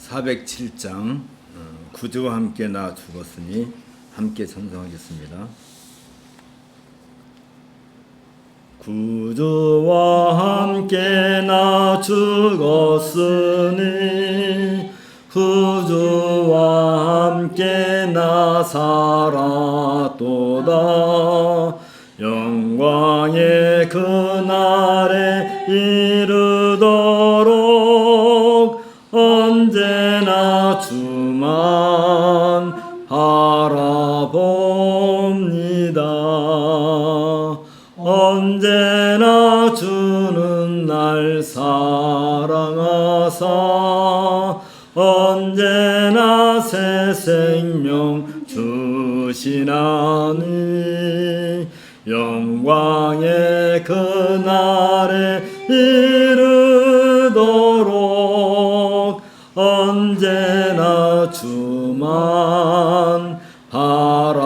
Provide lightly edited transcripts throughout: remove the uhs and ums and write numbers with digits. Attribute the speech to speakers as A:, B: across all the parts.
A: 407장 구주와 함께 나 죽었으니 함께 찬송하겠습니다. 구주와 함께 나 죽었으니 구주와 함께 나 살았도다. 영광의 그날에 이르도록 언제나 주만 바라봅니다. 언제나 주는 날 사랑하사 언제나 새 생명 주시나니 영광의 그날에 이르도록 언제나 주만 바라봅니다.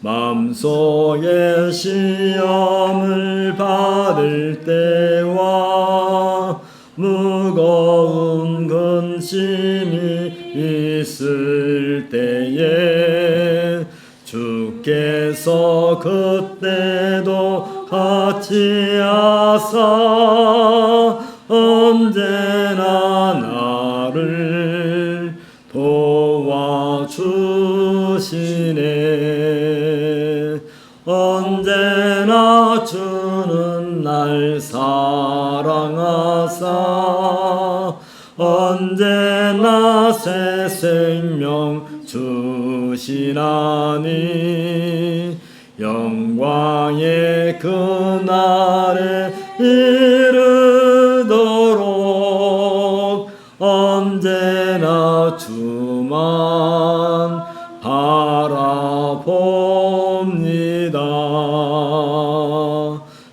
A: 마음속에 시험을 받을 때와 무거운 근심이 있을 때에 주께서 그때도 같이 하사 언제나 나를 도와주시네. 언제나 주는 날 사랑하사 언제나 새 생명 주시나니 영광의 그날에 이르도록 언제나 주만 바라봅니다.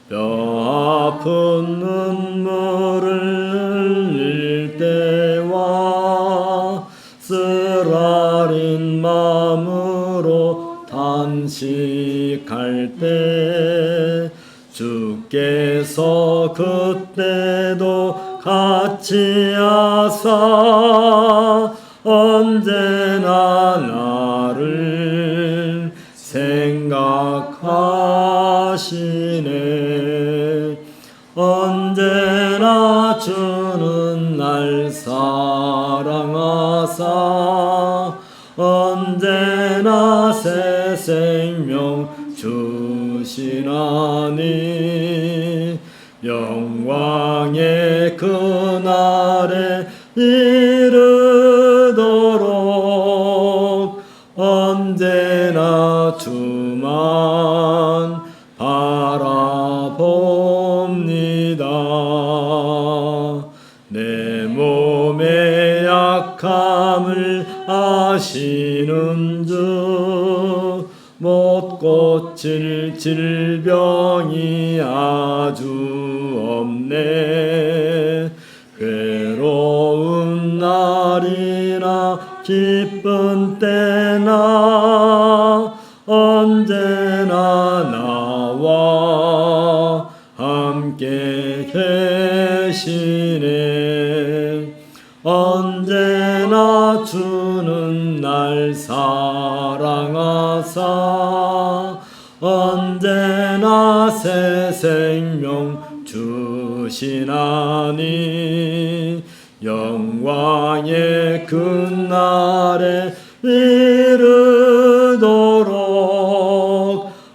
A: 뼈 아픈 눈물을 흘릴 때와 쓰라린 마음으로 단식할 때 주께서 그때도 같이 하사 언제나 나를 생각하시네. 언제나 주는 날 사랑하사 언제나 새 생명 주시나니 영광의 그날에 이르도록 언제나 주만 바라봅니다. 내 몸의 약함을 아시는 주 못 고칠 질병이 아주 없네. 괴로운 날이나 기쁜 때나 언제나 나와 함께 계시네. 언제나 주는 날 사랑하사 언제나 새 생명 주시나니 영광의 그날에 이르도록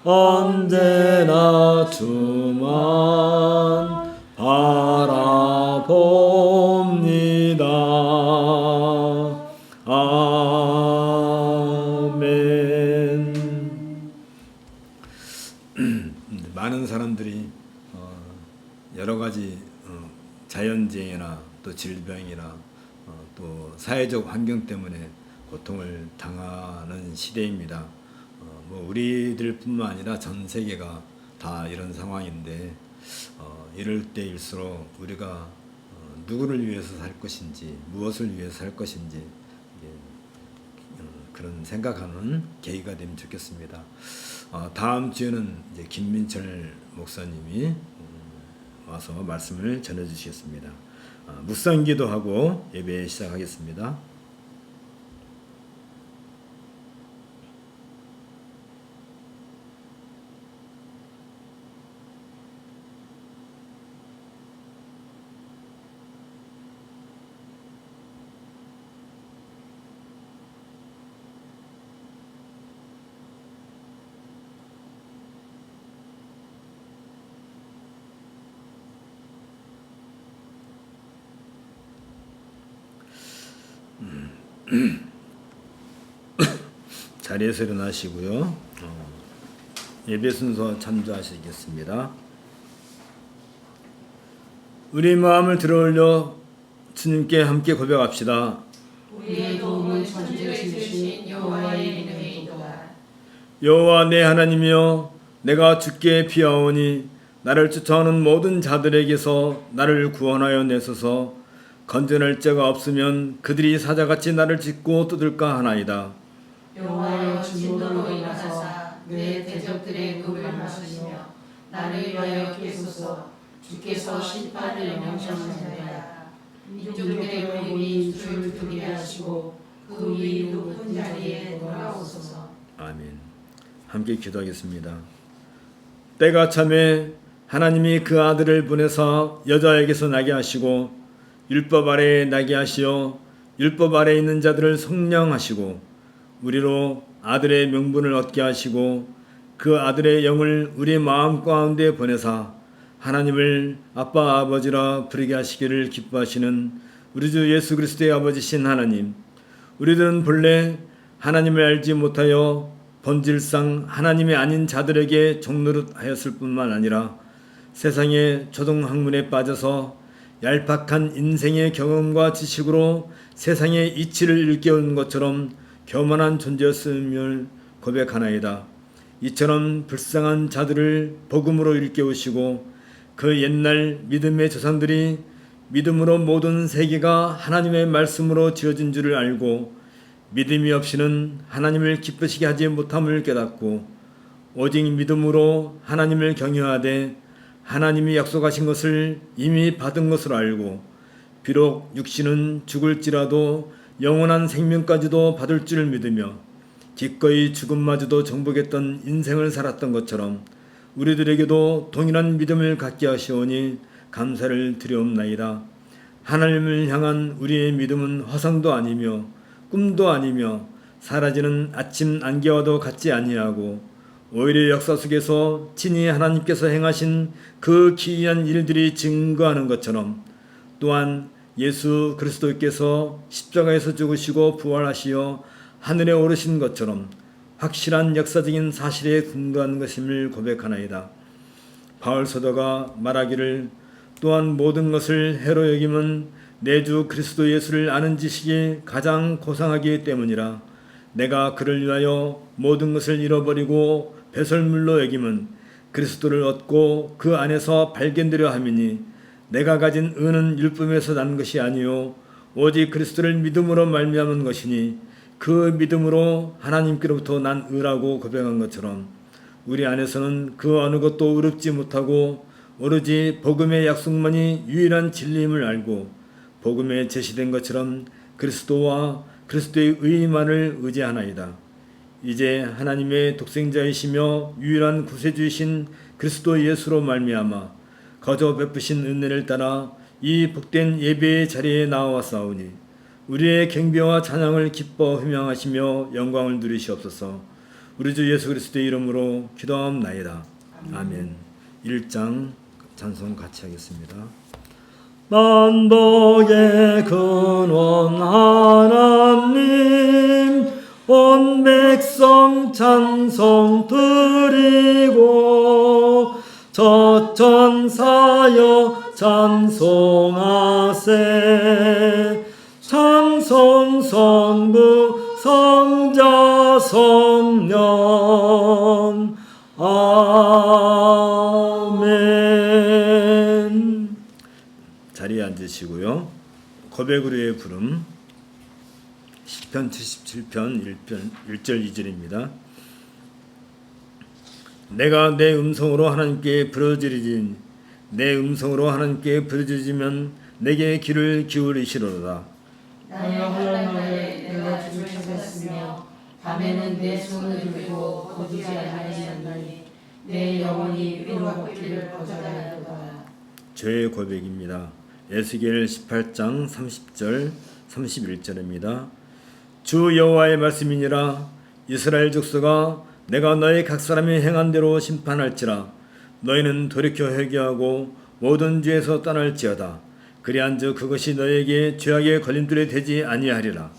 A: 언제나 주만 바라봅니다. 아멘. 많은 사람들이 여러 가지 자연재해나 또 질병이나 또 사회적 환경 때문에 고통을 당하는 시대입니다. 뭐 우리들뿐만 아니라 전 세계가 다 이런 상황인데 이럴 때일수록 우리가 누구를 위해서 살 것인지 무엇을 위해서 살 것인지 그런 생각하는 계기가 되면 좋겠습니다. 다음 주에는 이제 김민철 목사님이 와서 말씀을 전해주시겠습니다. 묵상기도하고 예배 시작하겠습니다. 자리에서 일어나시고요. 예배 순서 참조하시겠습니다. 우리 마음을 들어올려 주님께 함께 고백합시다.
B: 우리의 도움은 천지를 지으신 여호와의 이름이니이다.
A: 여호와 내 하나님이여, 내가 주께 피하오니 나를 쫓아오는 모든 자들에게서 나를 구원하여 내소서. 건져낼 자가 없으면 그들이 사자같이 나를 찢고 뜯을까 하나이다.
B: 여호와여, 진노로 인하사 내 대적들의 목을 마시며 나를 위하여 깨소서. 주께서 심판을 명령하시나이다. 이족들의 몸이 주를 두게 하시고 그 위 높은 자리에 돌아오소서.
A: 아멘. 함께 기도하겠습니다. 때가 참에 하나님이 그 아들을 보내사 여자에게서 나게 하시고 율법 아래에 나게 하시어 율법 아래에 있는 자들을 속량하시고 우리로 아들의 명분을 얻게 하시고 그 아들의 영을 우리 마음 가운데 보내사 하나님을 아빠 아버지라 부르게 하시기를 기뻐하시는 우리 주 예수 그리스도의 아버지신 하나님, 우리들은 본래 하나님을 알지 못하여 본질상 하나님이 아닌 자들에게 종노릇하였을 뿐만 아니라 세상의 초등학문에 빠져서 얄팍한 인생의 경험과 지식으로 세상의 이치를 일깨운 것처럼 교만한 존재였음을 고백하나이다. 이처럼 불쌍한 자들을 복음으로 일깨우시고 그 옛날 믿음의 조상들이 믿음으로 모든 세계가 하나님의 말씀으로 지어진 줄을 알고 믿음이 없이는 하나님을 기쁘시게 하지 못함을 깨닫고 오직 믿음으로 하나님을 경외하되 하나님이 약속하신 것을 이미 받은 것으로 알고 비록 육신은 죽을지라도 영원한 생명까지도 받을 줄 믿으며 기꺼이 죽음마저도 정복했던 인생을 살았던 것처럼 우리들에게도 동일한 믿음을 갖게 하시오니 감사를 드리옵나이다. 하나님을 향한 우리의 믿음은 화상도 아니며 꿈도 아니며 사라지는 아침 안개와도 같지 아니하고 오히려 역사 속에서 친히 하나님께서 행하신 그 기이한 일들이 증거하는 것처럼 또한 예수 그리스도께서 십자가에서 죽으시고 부활하시어 하늘에 오르신 것처럼 확실한 역사적인 사실에 근거한 것임을 고백하나이다. 바울 사도가 말하기를 또한 모든 것을 해로 여김은 내 주 그리스도 예수를 아는 지식이 가장 고상하기 때문이라. 내가 그를 위하여 모든 것을 잃어버리고 배설물로 여김은 그리스도를 얻고 그 안에서 발견되려 함이니 내가 가진 의는 율법에서 난 것이 아니요 오직 그리스도를 믿음으로 말미암은 것이니 그 믿음으로 하나님께로부터 난 의라고 고백한 것처럼 우리 안에서는 그 어느 것도 의롭지 못하고 오로지 복음의 약속만이 유일한 진리임을 알고 복음에 제시된 것처럼 그리스도와 그리스도의 의만을 의지하나이다. 이제 하나님의 독생자이시며 유일한 구세주이신 그리스도 예수로 말미암아 거저 베푸신 은혜를 따라 이 복된 예배의 자리에 나와싸우니 우리의 경배와 찬양을 기뻐 희망하시며 영광을 누리시옵소서. 우리 주 예수 그리스도의 이름으로 기도하옵나이다. 아멘. 1장 찬송 같이 하겠습니다. 만복의 근원 하나님 온 백성 찬송 드리고 저천사여 찬송하세 찬송 성부 성자 성령 아멘. 자리에 앉으시고요. 고백으로의 부름 시편 77편 1절 2절입니다. 내가 내 음성으로 하나님께 부르짖으니 내 음성으로 하나님께 부르짖으면 내게 귀를 기울이시로다.
B: 나는 환난 날에 내가 주를 찾았으며 밤에는 내 손을 들고 거두지 아니하였나니 내 영혼이 위로받기를 거절하였도다.
A: 죄의 고백입니다. 에스겔 18장 30절 31절입니다. 주 여호와의 말씀이니라. 이스라엘 족속아, 내가 너희 각 사람이 행한 대로 심판할지라. 너희는 돌이켜 회개하고 모든 죄에서 떠날지어다. 그리한즉 그것이 너희에게 죄악의 걸림돌이 되지 아니하리라.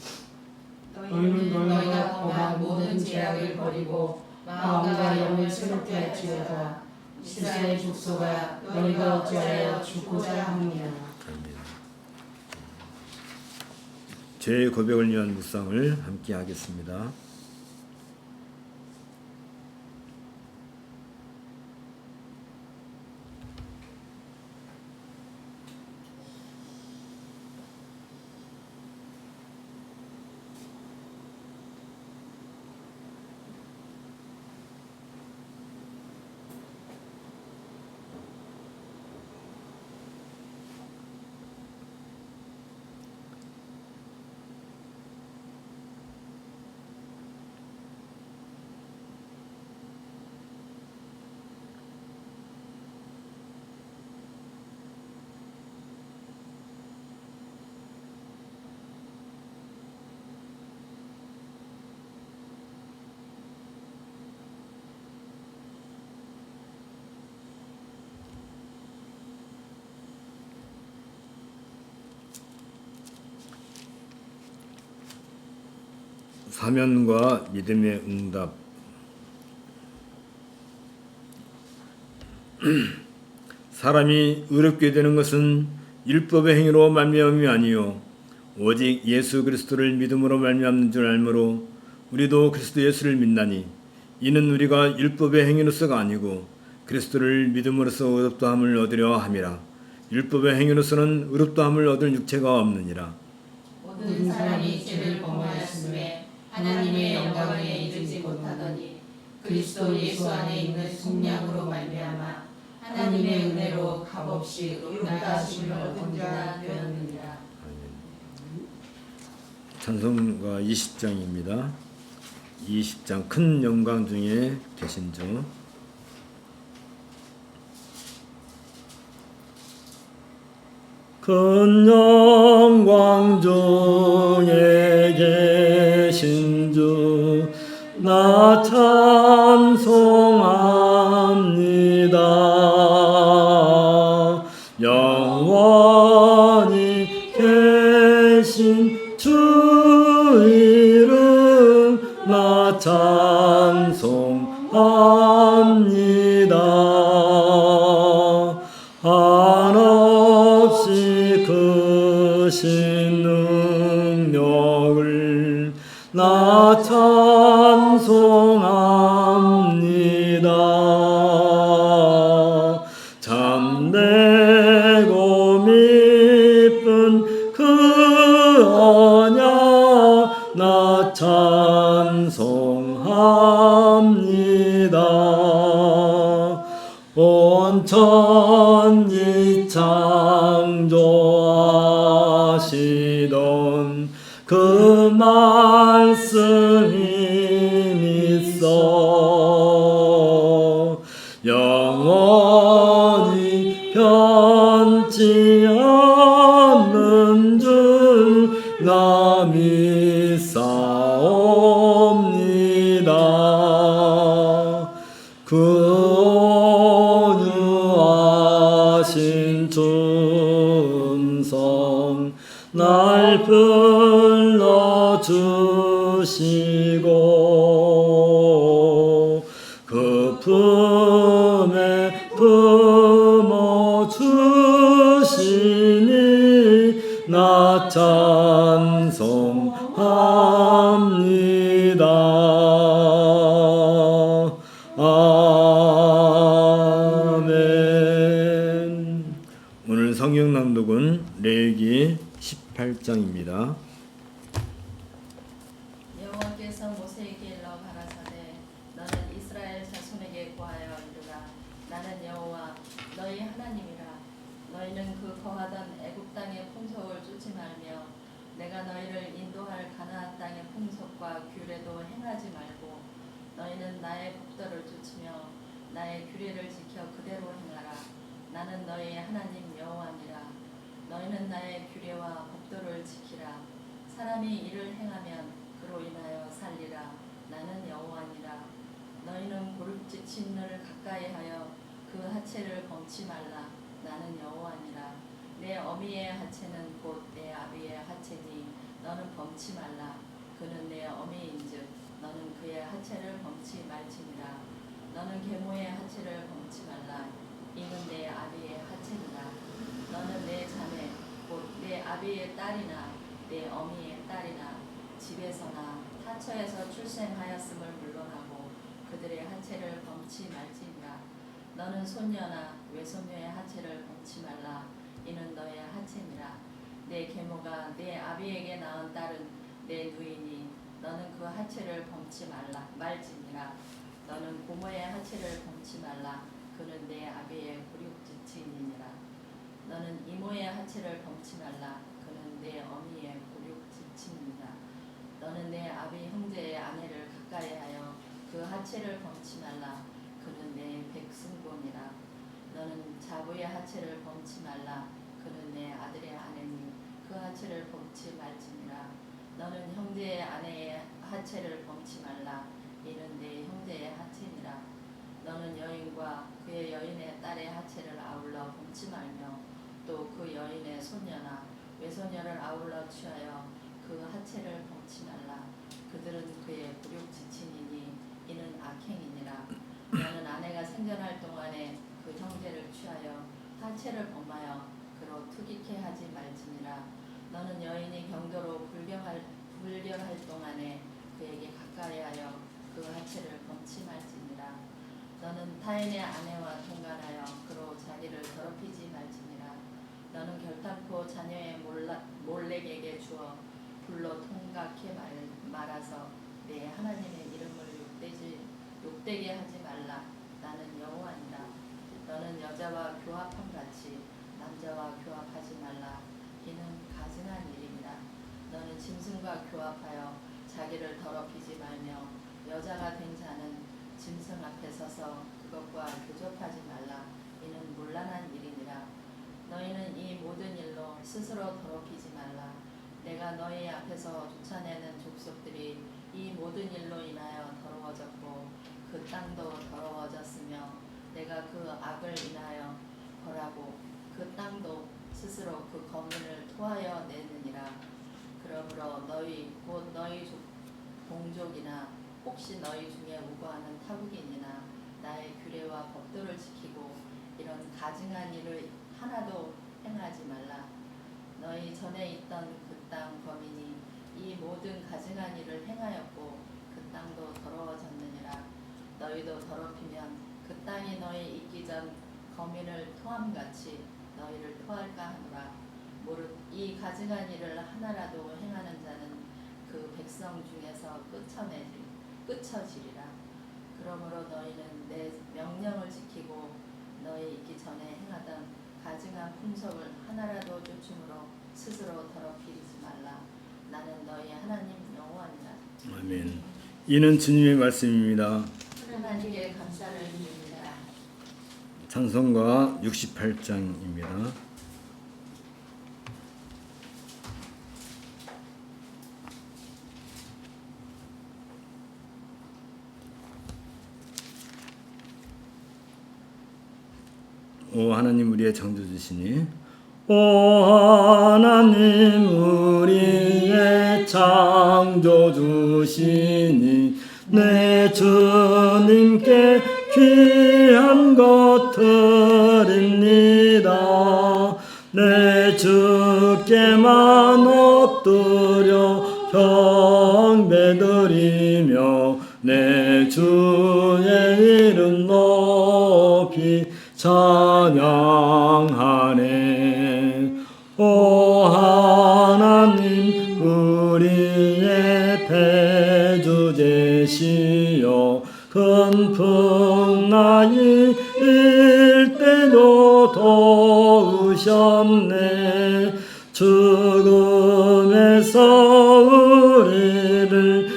B: 너희는 너희가 범한 모든 죄악을 버리고 마음과 영을 새롭게 할지어다. 이스라엘 족속아, 너희가 어찌하여 죽고자 하느냐.
A: 죄의 고백을 위한 묵상을 함께 하겠습니다. 사면과 믿음의 응답. 사람이 의롭게 되는 것은 율법의 행위로 말미암음이 아니요 오직 예수 그리스도를 믿음으로 말미암는 줄 알므로 우리도 그리스도 예수를 믿나니 이는 우리가 율법의 행위로서가 아니고 그리스도를 믿음으로써 의롭다함을 얻으려 함이라. 율법의 행위로서는 의롭다함을 얻을 육체가 없느니라.
B: 모든 사람이 죄를 범하였음에 하나님의 영광에 이르지 못하더니 그리스도 예수 안에 있는 속량으로 말미암아 하나님의 은혜로 값없이 의롭다 하심을 얻은 자 되었느니라.
A: 찬송가 20장입니다. 20장 큰 영광 중에 계신 주. 큰 영광 중에 계신 주 나 찬송합니다. 영원히 계신 주 이름 나 찬송합니다. 한없이 크신 능력을 나 찬송합니다. 참되고 미쁜 그 언약 나 찬송합니다. 온 천지 창조하시던 그 말씀이 있어 영원히 변치 않는 줄 나 믿사옵니다. 그 온유하신 춘성 날 불러주시고 그 품에 품어주시니 나 찬송합니다. 아멘. 오늘 성경 낭독은 레위기 18장입니다.
C: 여호와께서 모세에게 일러 가라사대 너는 이스라엘 자손에게 고하여 이르라 나는 여호와 너희 하나님이라 너희는 그 거하던 애굽 땅의 풍속을 쫓지 말며 내가 너희를 인도할 가나안 땅의 풍속과 규례도 행하지 말고 너희는 나의 법도를 쫓으며 나의 규례를 지켜 그대로 행하라. 나는 너희의 하나님 여호와니라. 너희는 나의 규례와 법도를 지키라. 사람이 이를 행하면 그로 인하여 살리라. 나는 여호와니라. 너희는 고룩지친 너를 가까이하여 그 하체를 범치 말라. 나는 여호와니라. 내 어미의 하체는 곧 내 아비의 하체니 너는 범치 말라. 그는 내 어미인즉 너는 그의 하체를 범치 말지니라. 너는 계모의 하체를 범치 말라. 이는 내 아비의 하체니라. 너는 내 자매 곧 내 아비의 딸이나 내 어미의 딸이나 집에서나 타처에서 출생하였음을 물론하고 그들의 하체를 범치 말지니라. 너는 손녀나 외손녀의 하체를 범치 말라. 이는 너의 하체니라. 내 계모가 내 아비에게 낳은 딸은 내 누이니 너는 그 하체를 범치 말지니라. 너는 고모의 하체를 범치 말라. 그는 내 아비의 굴욕지친이니라. 너는 이모의 하체를 범치 말라. 그는 내 어미의 굴욕지친이니라. 너는 내 아비 형제의 아내를 가까이하여 그 하체를 범치 말라. 그는 내 백승손이라. 너는 자부의 하체를 범치 말라. 그는 내 아들의 아내니 그 하체를 범치 말지니라. 너는 형제의 아내의 하체를 범치 말라. 이는 내 형제의 하체니라. 너는 여인과 그의 여인의 딸의 하체를 아울러 범치 말며 또 그 여인의 손녀나 외손녀를 아울러 취하여 그 하체를 범치 말라. 그들은 그의 굴욕지친이니 이는 악행이니라. 너는 아내가 생전할 동안에 그 형제를 취하여 하체를 범하여 그로 투기케 하지 말지니라. 너는 여인이 경도로 불결할 동안에 그에게 가까이하여 그 하체를 범치 말지니라. 너는 타인의 아내와 통간하여 그로 자기를 더럽히지 말지니라. 너는 결탄코 자녀의 몰렉에게 주어 불러 통각해 말아서 내 하나님의 이름을 욕되게 하지 말라. 나는 여호와니라. 너는 여자와 교합함 같이 남자와 교합하지 말라. 이는 가증한 일이니라. 너는 짐승과 교합하여 자기를 더럽히지 말며 여자가 된 자는 짐승 앞에 서서 그것과 교접하지 말라. 이는 문란한 일이니라. 너희는 이 모든 일로 스스로 더럽히지 말라. 내가 너희 앞에서 쫓아내는 족속들이 이 모든 일로 인하여 더러워졌고 그 땅도 더러워졌으며 내가 그 악을 인하여 벌하고 그 땅도 스스로 그 거민을 토하여 내느니라. 그러므로 너희 곧 너희 동족이나 혹시 너희 중에 우거하는 타국인이나 나의 규례와 법도를 지키고 이런 가증한 일을 하나도 행하지 말라. 너희 전에 있던 그 땅 거민이 이 모든 가증한 일을 행하였고 그 땅도 더러워졌느니라. 너희도 더럽히면 그 땅이 너희 있기 전 거민을 토함같이 너희를 토할까 하노라. 모르 이 가증한 일을 하나라도 행하는 자는 그 백성 중에서 끊어지리라. 그러므로 너희는 내 명령을 지키고 너희 있기 전에 행하던 가증한 풍속을 하나라도 쫓음으로 스스로 더럽히지 말라. 나는 너희 하나님 여호와니라.
A: 아멘. 이는 주님의 말씀입니다.
C: 하나님께 감사를 드립니다.
A: 찬송가 68장입니다. 오 하나님 우리의 창조주시니 오 하나님 우리의 창조주시니 내 주님께 귀한 것 드립니다. 내 주께만 엎드려 경배드리며 내 주의 이름 높이 찬양하네. 오 하나님 우리의 대주 되시어 큰 풍랑이 일 때도 도우셨네. 죽음에서 우리를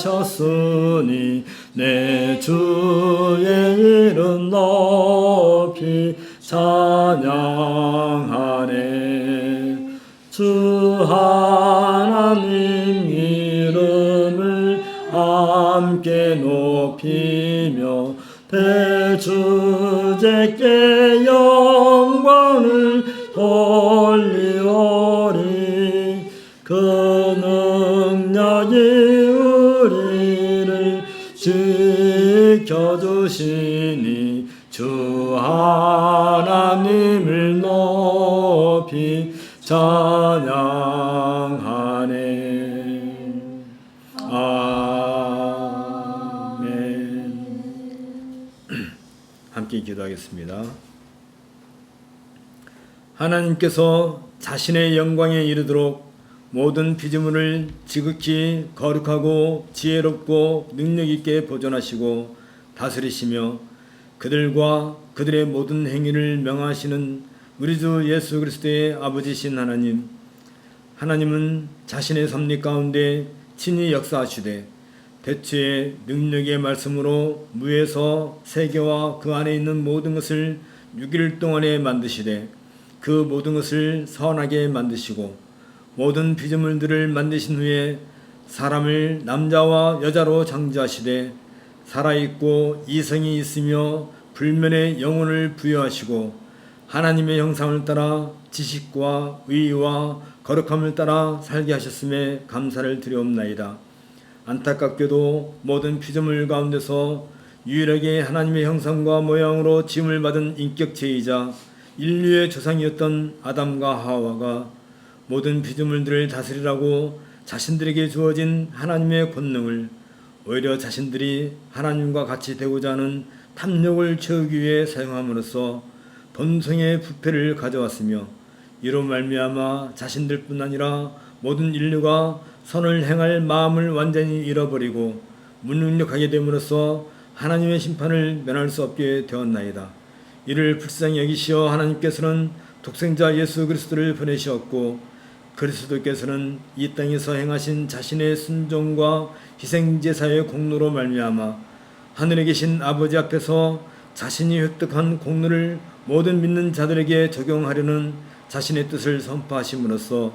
A: 구하셨으니 내 주의 이름 높이 찬양하네. 주 하나님 이름을 함께 높이며 대주제께 영광을 돌리오리. 그 능력이 우리를 지켜주시니 주 하나님을 높이 찬양하네. 아멘. 함께 기도하겠습니다. 하나님께서 자신의 영광에 이르도록 모든 피조물을 지극히 거룩하고 지혜롭고 능력있게 보존하시고 다스리시며 그들과 그들의 모든 행위를 명하시는 우리 주 예수 그리스도의 아버지신 하나님, 하나님은 자신의 섭리 가운데 친히 역사하시되 대추의 능력의 말씀으로 무에서 세계와 그 안에 있는 모든 것을 6일 동안에 만드시되 그 모든 것을 선하게 만드시고 모든 피조물들을 만드신 후에 사람을 남자와 여자로 창조하시되 살아있고 이성이 있으며 불면의 영혼을 부여하시고 하나님의 형상을 따라 지식과 의와 거룩함을 따라 살게 하셨음에 감사를 드리옵나이다. 안타깝게도 모든 피조물 가운데서 유일하게 하나님의 형상과 모양으로 지음을 받은 인격체이자 인류의 조상이었던 아담과 하와가 모든 피조물들을 다스리라고 자신들에게 주어진 하나님의 권능을 오히려 자신들이 하나님과 같이 되고자 하는 탐욕을 채우기 위해 사용함으로써 본성의 부패를 가져왔으며 이로 말미암아 자신들뿐 아니라 모든 인류가 선을 행할 마음을 완전히 잃어버리고 무능력하게 됨으로써 하나님의 심판을 면할 수 없게 되었나이다. 이를 불쌍히 여기시어 하나님께서는 독생자 예수 그리스도를 보내셨고 그리스도께서는 이 땅에서 행하신 자신의 순종과 희생제사의 공로로 말미암아 하늘에 계신 아버지 앞에서 자신이 획득한 공로를 모든 믿는 자들에게 적용하려는 자신의 뜻을 선포하심으로써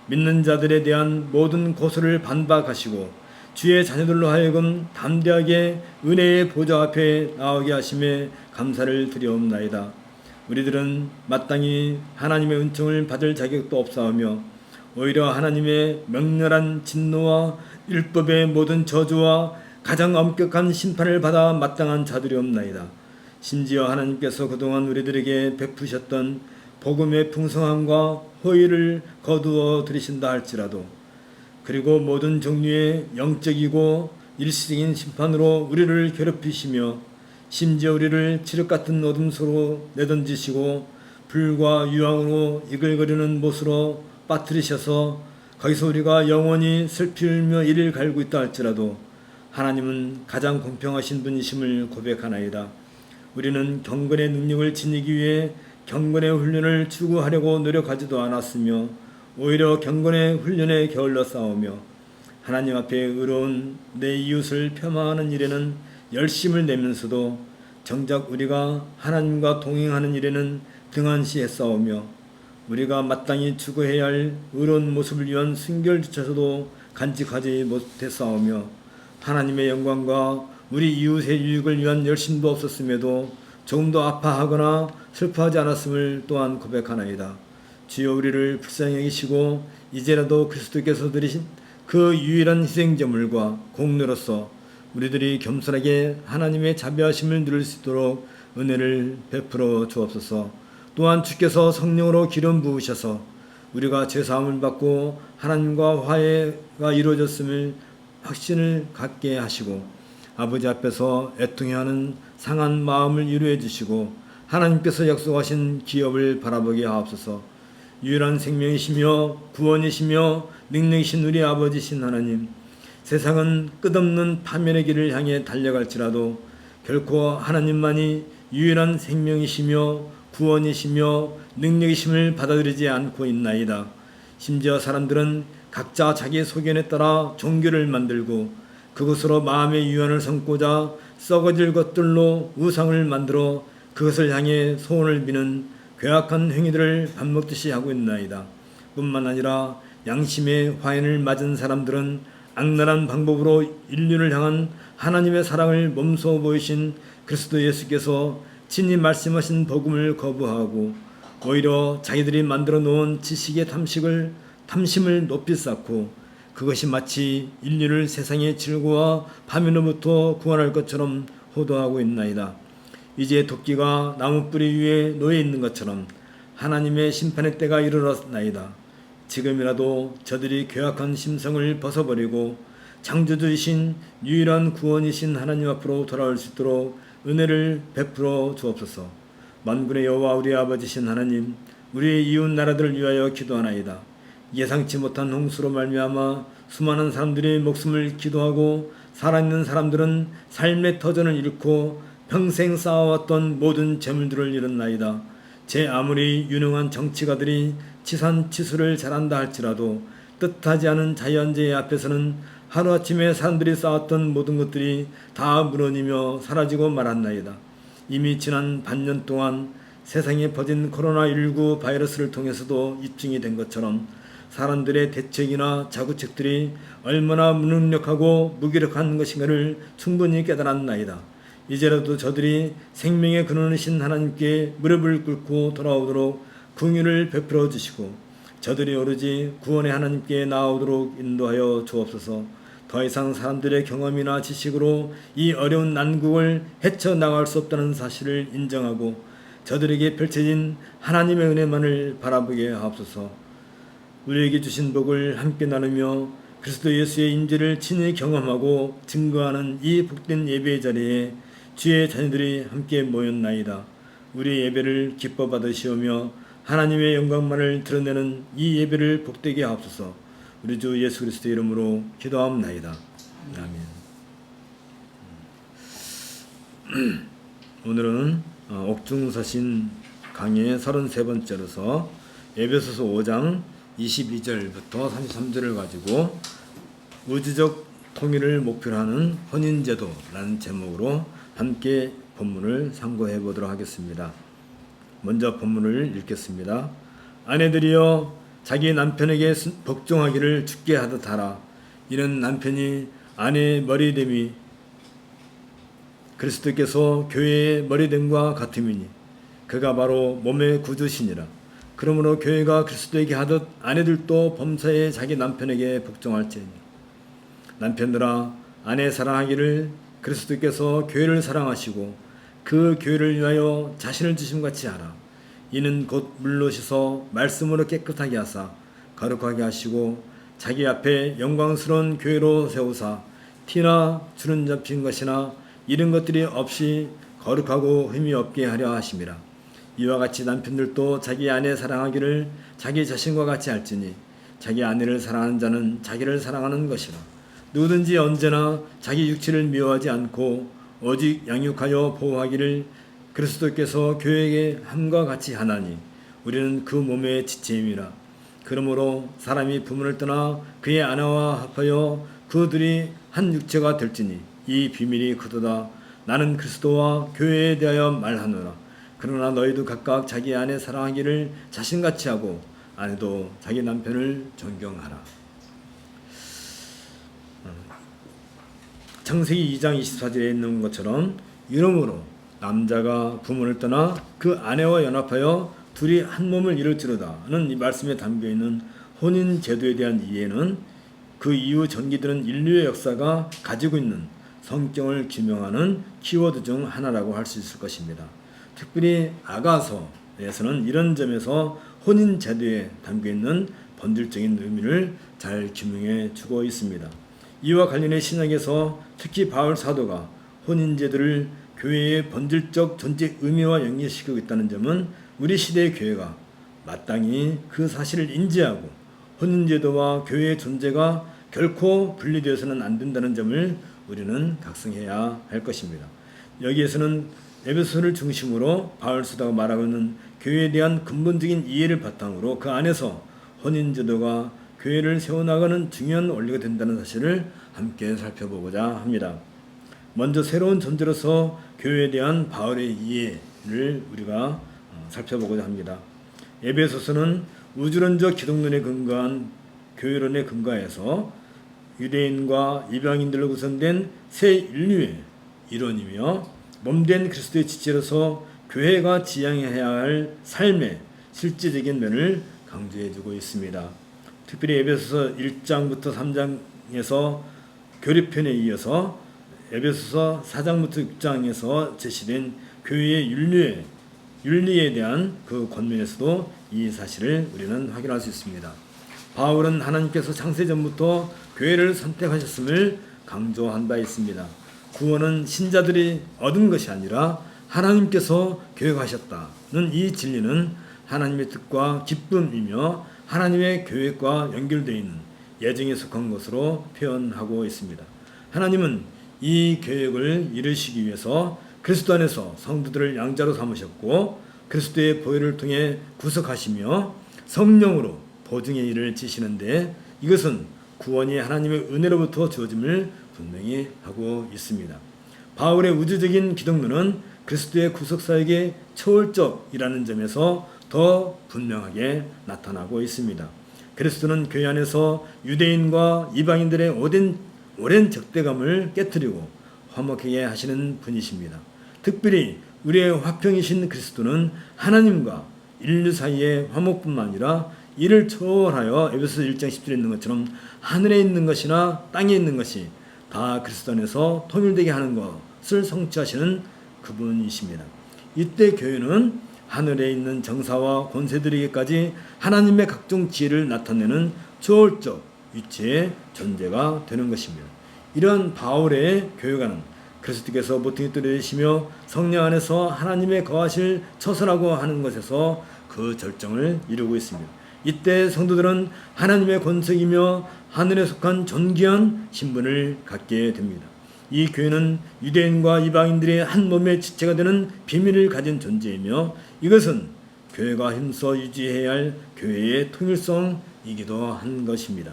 A: 믿는 자들에 대한 모든 고소를 반박하시고 주의 자녀들로 하여금 담대하게 은혜의 보좌 앞에 나오게 하심에 감사를 드리옵나이다. 우리들은 마땅히 하나님의 은총을 받을 자격도 없사오며 오히려 하나님의 맹렬한 진노와 율법의 모든 저주와 가장 엄격한 심판을 받아 마땅한 자들이옵나이다. 심지어 하나님께서 그동안 우리들에게 베푸셨던 복음의 풍성함과 호의를 거두어 들이신다 할지라도 그리고 모든 종류의 영적이고 일시적인 심판으로 우리를 괴롭히시며 심지어 우리를 칠흑 같은 어둠 속으로 내던지시고 불과 유황으로 이글거리는 못으로 빠뜨리셔서 거기서 우리가 영원히 슬피 울며 이를 갈고 있다 할지라도 하나님은 가장 공평하신 분이심을 고백하나이다. 우리는 경건의 능력을 지니기 위해 경건의 훈련을 추구하려고 노력하지도 않았으며 오히려 경건의 훈련에 게을러 싸우며 하나님 앞에 의로운 내 이웃을 폄하하는 일에는 열심을 내면서도 정작 우리가 하나님과 동행하는 일에는 등한시해 싸우며 우리가 마땅히 추구해야 할 의로운 모습을 위한 순결조차도 간직하지 못해 싸우며 하나님의 영광과 우리 이웃의 유익을 위한 열심도 없었음에도 조금도 아파하거나 슬퍼하지 않았음을 또한 고백하나이다. 주여 우리를 불쌍히 여기시고 이제라도 그리스도께서 드리신 그 유일한 희생제물과 공로로서 우리들이 겸손하게 하나님의 자비하심을 누릴 수 있도록 은혜를 베풀어 주옵소서. 또한 주께서 성령으로 기름 부으셔서 우리가 죄사함을 받고 하나님과 화해가 이루어졌음을 확신을 갖게 하시고 아버지 앞에서 애통해하는 상한 마음을 위로해 주시고 하나님께서 약속하신 기업을 바라보게 하옵소서. 유일한 생명이시며 구원이시며 능력이신 우리 아버지신 하나님, 세상은 끝없는 파멸의 길을 향해 달려갈지라도 결코 하나님만이 유일한 생명이시며 구원이시며 능력이심을 받아들이지 않고 있나이다. 심지어 사람들은 각자 자기 소견에 따라 종교를 만들고 그것으로 마음의 유안을 삼고자 썩어질 것들로 우상을 만들어 그것을 향해 소원을 비는 괴악한 행위들을 밥 먹듯이 하고 있나이다. 뿐만 아니라 양심의 화인을 맞은 사람들은 악랄한 방법으로 인류를 향한 하나님의 사랑을 몸소 보이신 그리스도 예수께서 친히 말씀하신 복음을 거부하고 오히려 자기들이 만들어 놓은 지식의 탐심을 높이 쌓고 그것이 마치 인류를 세상의 질고와 파멸로부터 구원할 것처럼 호도하고 있나이다. 이제 도끼가 나무 뿌리 위에 놓여 있는 것처럼 하나님의 심판의 때가 이르렀나이다. 지금이라도 저들이 괴악한 심성을 벗어버리고 창조주이신 유일한 구원이신 하나님 앞으로 돌아올 수 있도록 은혜를 베풀어 주옵소서. 만군의 여호와 우리 아버지신 하나님, 우리 이웃 나라들을 위하여 기도하나이다. 예상치 못한 홍수로 말미암아 수많은 사람들이 목숨을 기도하고 살아있는 사람들은 삶의 터전을 잃고 평생 쌓아왔던 모든 재물들을 잃었나이다. 제 아무리 유능한 정치가들이 치산치수를 잘한다 할지라도 뜻하지 않은 자연재해 앞에서는 하루아침에 사람들이 쌓았던 모든 것들이 다 무너지며 사라지고 말았나이다. 이미 지난 반년 동안 세상에 퍼진 코로나19 바이러스를 통해서도 입증이 된 것처럼 사람들의 대책이나 자구책들이 얼마나 무능력하고 무기력한 것인가를 충분히 깨달았나이다. 이제라도 저들이 생명의 근원이신 하나님께 무릎을 꿇고 돌아오도록 긍휼을 베풀어 주시고 저들이 오로지 구원의 하나님께 나아오도록 인도하여 주옵소서. 더 이상 사람들의 경험이나 지식으로 이 어려운 난국을 헤쳐나갈 수 없다는 사실을 인정하고 저들에게 펼쳐진 하나님의 은혜만을 바라보게 하옵소서. 우리에게 주신 복을 함께 나누며 그리스도 예수의 인재를 친히 경험하고 증거하는 이 복된 예배의 자리에 주의 자녀들이 함께 모였나이다. 우리 예배를 기뻐 받으시오며 하나님의 영광만을 드러내는 이 예배를 복되게 하옵소서. 우리 주 예수 그리스도의 이름으로 기도하옵나이다. 아멘. 오늘은 옥중서신 강의 33번째로서 에베소서 5장 22절부터 33절을 가지고 우주적 통일을 목표로 하는 혼인제도라는 제목으로 함께 본문을 상고해 보도록 하겠습니다. 먼저 본문을 읽겠습니다. 아내들이여 자기 남편에게 복종하기를 주께 하듯 하라. 이는 남편이 아내의 머리됨이 그리스도께서 교회의 머리됨과 같음이니 그가 바로 몸의 구주시니라. 그러므로 교회가 그리스도에게 하듯 아내들도 범사에 자기 남편에게 복종할지니 남편들아 아내 사랑하기를 그리스도께서 교회를 사랑하시고 그 교회를 위하여 자신을 주심같이 하라. 이는 곧 물로 씻어 말씀으로 깨끗하게 하사 거룩하게 하시고 자기 앞에 영광스러운 교회로 세우사 티나 주름 잡힌 것이나 이런 것들이 없이 거룩하고 흠이 없게 하려 하심이라. 이와 같이 남편들도 자기 아내 사랑하기를 자기 자신과 같이 할지니 자기 아내를 사랑하는 자는 자기를 사랑하는 것이라. 누구든지 언제나 자기 육체를 미워하지 않고 오직 양육하여 보호하기를 그리스도께서 교회에게 함과 같이 하나니 우리는 그 몸의 지체임이라. 그러므로 사람이 부모를 떠나 그의 아내와 합하여 그 둘이 한 육체가 될지니 이 비밀이 크도다. 나는 그리스도와 교회에 대하여 말하노라. 그러나 너희도 각각 자기 아내 사랑하기를 자신같이 하고 아내도 자기 남편을 존경하라. 창세기 2장 24절에 있는 것처럼 이러므로 남자가 부모를 떠나 그 아내와 연합하여 둘이 한 몸을 이룰지로다는 이 말씀에 담겨있는 혼인 제도에 대한 이해는 그 이후 전기되는 인류의 역사가 가지고 있는 성경을 규명하는 키워드 중 하나라고 할 수 있을 것입니다. 특별히 아가서에서는 이런 점에서 혼인 제도에 담겨있는 본질적인 의미를 잘 규명해 주고 있습니다. 이와 관련해 신약에서 특히 바울 사도가 혼인 제도를 교회의 본질적 존재 의미와 연계시키고 있다는 점은 우리 시대의 교회가 마땅히 그 사실을 인지하고 혼인제도와 교회의 존재가 결코 분리되어서는 안 된다는 점을 우리는 각성해야 할 것입니다. 여기에서는 에베소를 중심으로 바울 사도가 말하고 있는 교회에 대한 근본적인 이해를 바탕으로 그 안에서 혼인제도가 교회를 세워나가는 중요한 원리가 된다는 사실을 함께 살펴보고자 합니다. 먼저 새로운 존재로서 교회에 대한 바울의 이해를 우리가 살펴보고자 합니다. 에베소서는 우주론적 기독론에 근거한 교회론에 근거해서 유대인과 이방인들로 구성된 새 인류의 이론이며 몸된 그리스도의 지체로서 교회가 지향해야 할 삶의 실제적인 면을 강조해주고 있습니다. 특별히 에베소서 1장부터 3장에서 교리편에 이어서 에베소서 4장부터 6장에서 제시된 교회의 윤리에 대한 그 권면에서도 이 사실을 우리는 확인할 수 있습니다. 바울은 하나님께서 창세전부터 교회를 선택하셨음을 강조한 바 있습니다. 구원은 신자들이 얻은 것이 아니라 하나님께서 계획하셨다는 이 진리는 하나님의 뜻과 기쁨이며 하나님의 계획과 연결되어 있는 예정에 속한 것으로 표현하고 있습니다. 하나님은 이 계획을 이루시기 위해서 그리스도 안에서 성도들을 양자로 삼으셨고 그리스도의 보혈을 통해 구속하시며 성령으로 보증의 일을 지시는데 이것은 구원이 하나님의 은혜로부터 주어짐을 분명히 하고 있습니다. 바울의 우주적인 기독론은 그리스도의 구속사역의 초월적이라는 점에서 더 분명하게 나타나고 있습니다. 그리스도는 교회 안에서 유대인과 이방인들의 오랜 적대감을 깨뜨리고 화목하게 하시는 분이십니다. 특별히 우리의 화평이신 그리스도는 하나님과 인류 사이의 화목뿐만 아니라 이를 초월하여 에베소 1장 10절에 있는 것처럼 하늘에 있는 것이나 땅에 있는 것이 다 그리스도 안에서 통일되게 하는 것을 성취하시는 그분이십니다. 이때 교회는 하늘에 있는 정사와 권세들에게까지 하나님의 각종 지혜를 나타내는 초월적 위치의 존재가 되는 것입니다. 이런 바울의 교회관은 그리스도께서 모퉁이 돌이 되시며 성령 안에서 하나님의 거하실 처소라고 하는 것에서 그 절정을 이루고 있습니다. 이때 성도들은 하나님의 권sek이며 하늘에 속한 존귀한 신분을 갖게 됩니다. 이 교회는 유대인과 이방인들의 한 몸의 지체가 되는 비밀을 가진 존재이며 이것은 교회가 힘써 유지해야 할 교회의 통일성이기도 한 것입니다.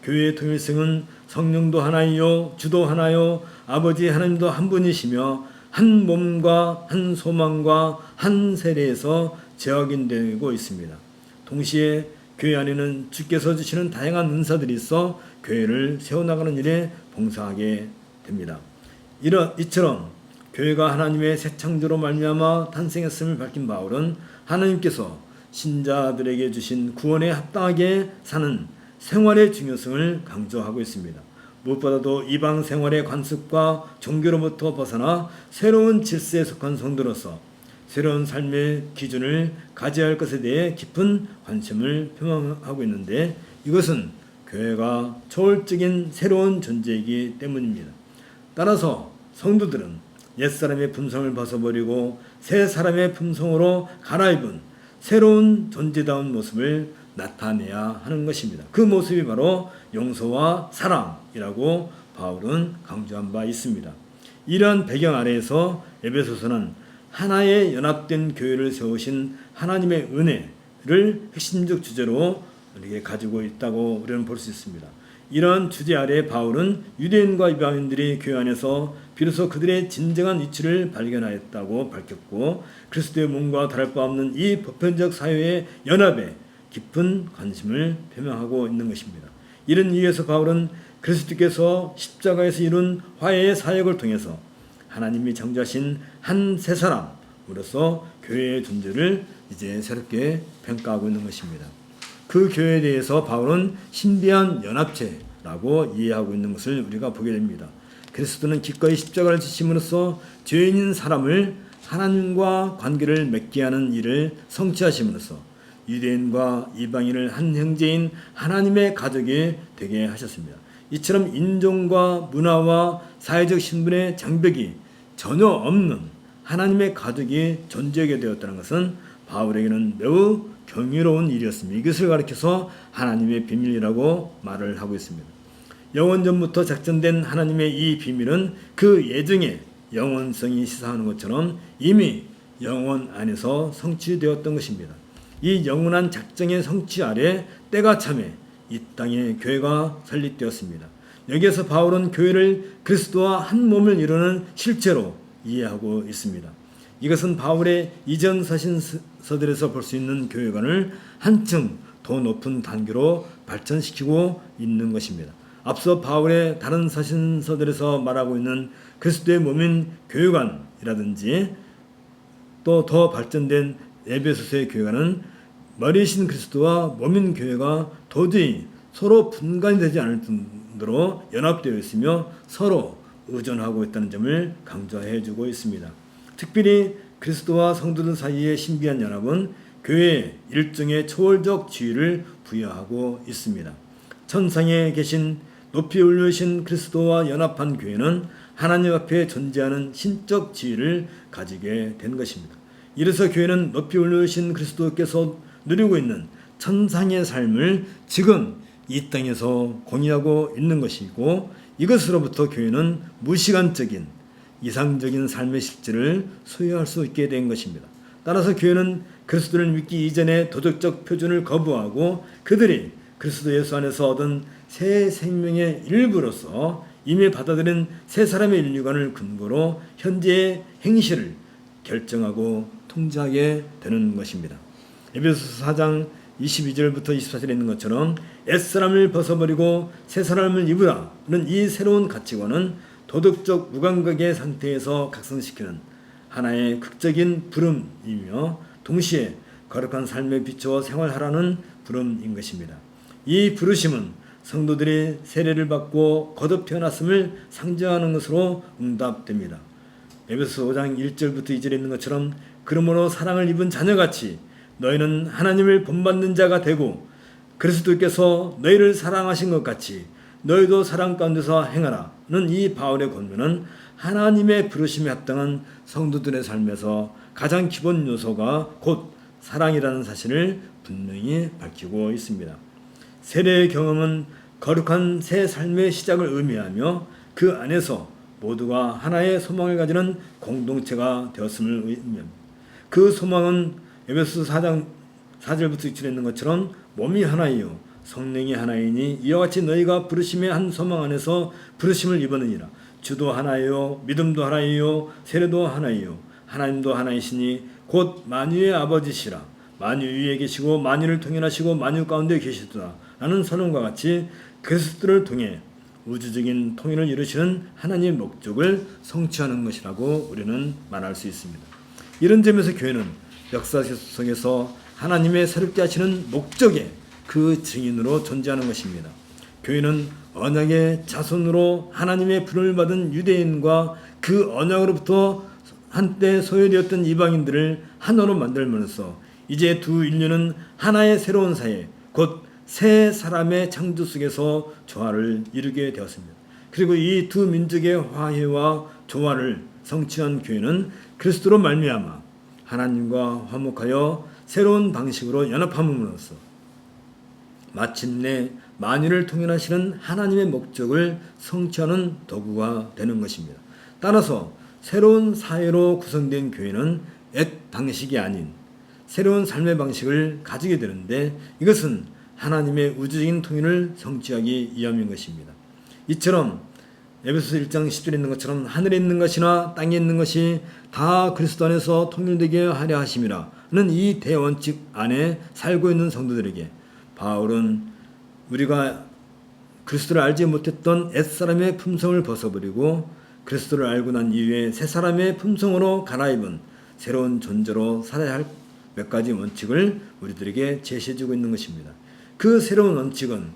A: 교회의 통일성은 성령도 하나이요 주도 하나요 아버지 하나님도 한 분이시며 한 몸과 한 소망과 한 세례에서 재확인되고 있습니다. 동시에 교회 안에는 주께서 주시는 다양한 은사들이 있어 교회를 세워나가는 일에 봉사하게 됩니다. 이처럼 교회가 하나님의 새 창조로 말미암아 탄생했음을 밝힌 바울은 하나님께서 신자들에게 주신 구원에 합당하게 사는 생활의 중요성을 강조하고 있습니다. 무엇보다도 이방 생활의 관습과 종교로부터 벗어나 새로운 질서에 속한 성도로서 새로운 삶의 기준을 가져야 할 것에 대해 깊은 관심을 표명하고 있는데 이것은 교회가 초월적인 새로운 존재이기 때문입니다. 따라서 성도들은 옛사람의 품성을 벗어버리고 새 사람의 품성으로 갈아입은 새로운 존재다운 모습을 나타내야 하는 것입니다. 그 모습이 바로 용서와 사랑이라고 바울은 강조한 바 있습니다. 이러한 배경 아래에서 에베소서는 하나의 연합된 교회를 세우신 하나님의 은혜를 핵심적 주제로 우리에게 가지고 있다고 우리는 볼 수 있습니다. 이러한 주제 아래 바울은 유대인과 이방인들이 교회 안에서 비로소 그들의 진정한 위치를 발견하였다고 밝혔고 그리스도의 몸과 다를 바 없는 이 보편적 사회의 연합에 깊은 관심을 표명하고 있는 것입니다. 이런 이유에서 바울은 그리스도께서 십자가에서 이룬 화해의 사역을 통해서 하나님이 창조하신 한 새 사람으로서 교회의 존재를 이제 새롭게 평가하고 있는 것입니다. 그 교회에 대해서 바울은 신비한 연합체라고 이해하고 있는 것을 우리가 보게 됩니다. 그리스도는 기꺼이 십자가를 지심으로써 죄인인 사람을 하나님과 관계를 맺게 하는 일을 성취하심으로써 유대인과 이방인을 한 형제인 하나님의 가족이 되게 하셨습니다. 이처럼 인종과 문화와 사회적 신분의 장벽이 전혀 없는 하나님의 가족이 존재하게 되었다는 것은 바울에게는 매우 경이로운 일이었습니다. 이것을 가리켜서 하나님의 비밀이라고 말을 하고 있습니다. 영원전부터 작전된 하나님의 이 비밀은 그 예정의 영원성이 시사하는 것처럼 이미 영원 안에서 성취되었던 것입니다. 이 영원한 작정의 성취 아래 때가 참에 이 땅에 교회가 설립되었습니다. 여기에서 바울은 교회를 그리스도와 한 몸을 이루는 실체로 이해하고 있습니다. 이것은 바울의 이전 서신서들에서 볼 수 있는 교회관을 한층 더 높은 단계로 발전시키고 있는 것입니다. 앞서 바울의 다른 서신서들에서 말하고 있는 그리스도의 몸인 교회관이라든지 또 더 발전된 에베소서의 교회관은 머리이신 그리스도와 몸인 교회가 도저히 서로 분간이 되지 않을 정도로 연합되어 있으며 서로 의존하고 있다는 점을 강조해 주고 있습니다. 특별히 그리스도와 성도들 사이의 신비한 연합은 교회에 일종의 초월적 지위를 부여하고 있습니다. 천상에 계신 높이 올려신 그리스도와 연합한 교회는 하나님 앞에 존재하는 신적 지위를 가지게 된 것입니다. 이래서 교회는 높이 올려신 그리스도께서 누리고 있는 천상의 삶을 지금 이 땅에서 공유하고 있는 것이고, 이것으로부터 교회는 무시간적인 이상적인 삶의 실질을 소유할 수 있게 된 것입니다. 따라서 교회는 그리스도를 믿기 이전의 도덕적 표준을 거부하고 그들이 그리스도 예수 안에서 얻은 새 생명의 일부로서 이미 받아들인 새 사람의 인류관을 근거로 현재의 행실을 결정하고 통제하게 되는 것입니다. 에베소서 4장 22절부터 24절에 있는 것처럼 옛사람을 벗어버리고 새 사람을 입으라는 이 새로운 가치관은 도덕적 무감각의 상태에서 각성시키는 하나의 극적인 부름이며 동시에 거룩한 삶에 비추어 생활하라는 부름인 것입니다. 이 부르심은 성도들이 세례를 받고 거듭 태어났음을 상징하는 것으로 응답됩니다. 에베소서 5장 1절부터 2절에 있는 것처럼 그러므로 사랑을 입은 자녀같이 너희는 하나님을 본받는 자가 되고 그리스도께서 너희를 사랑하신 것 같이 너희도 사랑 가운데서 행하라는 이 바울의 권면은 하나님의 부르심에 합당한 성도들의 삶에서 가장 기본 요소가 곧 사랑이라는 사실을 분명히 밝히고 있습니다. 세례의 경험은 거룩한 새 삶의 시작을 의미하며 그 안에서 모두가 하나의 소망을 가지는 공동체가 되었음을 의미합니다. 그 소망은 에베소서 4장 4절부터 6절에 있는 것처럼 몸이 하나이요 성령이 하나이니 이와 같이 너희가 부르심의 한 소망 안에서 부르심을 입었느니라. 주도 하나이요 믿음도 하나이요 세례도 하나이요 하나님도 하나이시니 곧 만유의 아버지시라. 만유 위에 계시고 만유를 통일하시고 만유 가운데 계시도다 라는 선언과 같이 그리스도를 통해 우주적인 통일을 이루시는 하나님의 목적을 성취하는 것이라고 우리는 말할 수 있습니다. 이런 점에서 교회는 역사 속에서 하나님의 새롭게 하시는 목적의 그 증인으로 존재하는 것입니다. 교회는 언약의 자손으로 하나님의 부름을 받은 유대인과 그 언약으로부터 한때 소외되었던 이방인들을 하나로 만들면서 이제 두 인류는 하나의 새로운 사회, 곧 새 사람의 창조 속에서 조화를 이루게 되었습니다. 그리고 이 두 민족의 화해와 조화를 성취한 교회는 그리스도로 말미암아 하나님과 화목하여 새로운 방식으로 연합함으로써 마침내 만유를 통일하시는 하나님의 목적을 성취하는 도구가 되는 것입니다. 따라서 새로운 사회로 구성된 교회는 옛 방식이 아닌 새로운 삶의 방식을 가지게 되는데 이것은 하나님의 우주적인 통일을 성취하기 위함인 것입니다. 이처럼 에베소서 1장 10절에 있는 것처럼 하늘에 있는 것이나 땅에 있는 것이 다 그리스도 안에서 통일되게 하려 하심이라는 이 대원칙 안에 살고 있는 성도들에게 바울은 우리가 그리스도를 알지 못했던 옛사람의 품성을 벗어버리고 그리스도를 알고 난 이후에 새 사람의 품성으로 갈아입은 새로운 존재로 살아야 할 몇 가지 원칙을 우리들에게 제시해주고 있는 것입니다. 그 새로운 원칙은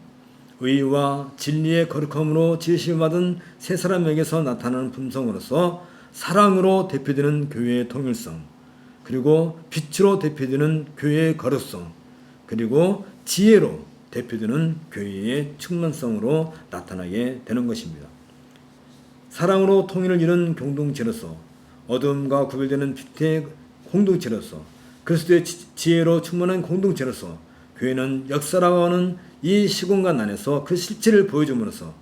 A: 의와 진리의 거룩함으로 지으심을 받은 새 사람에게서 나타나는 품성으로서 사랑으로 대표되는 교회의 통일성, 그리고 빛으로 대표되는 교회의 거룩성, 그리고 지혜로 대표되는 교회의 충만성으로 나타나게 되는 것입니다. 사랑으로 통일을 이룬 공동체로서 어둠과 구별되는 빛의 공동체로서 그리스도의 지혜로 충만한 공동체로서 교회는 역사라고 하는 이 시공간 안에서 그 실체를 보여줌으로써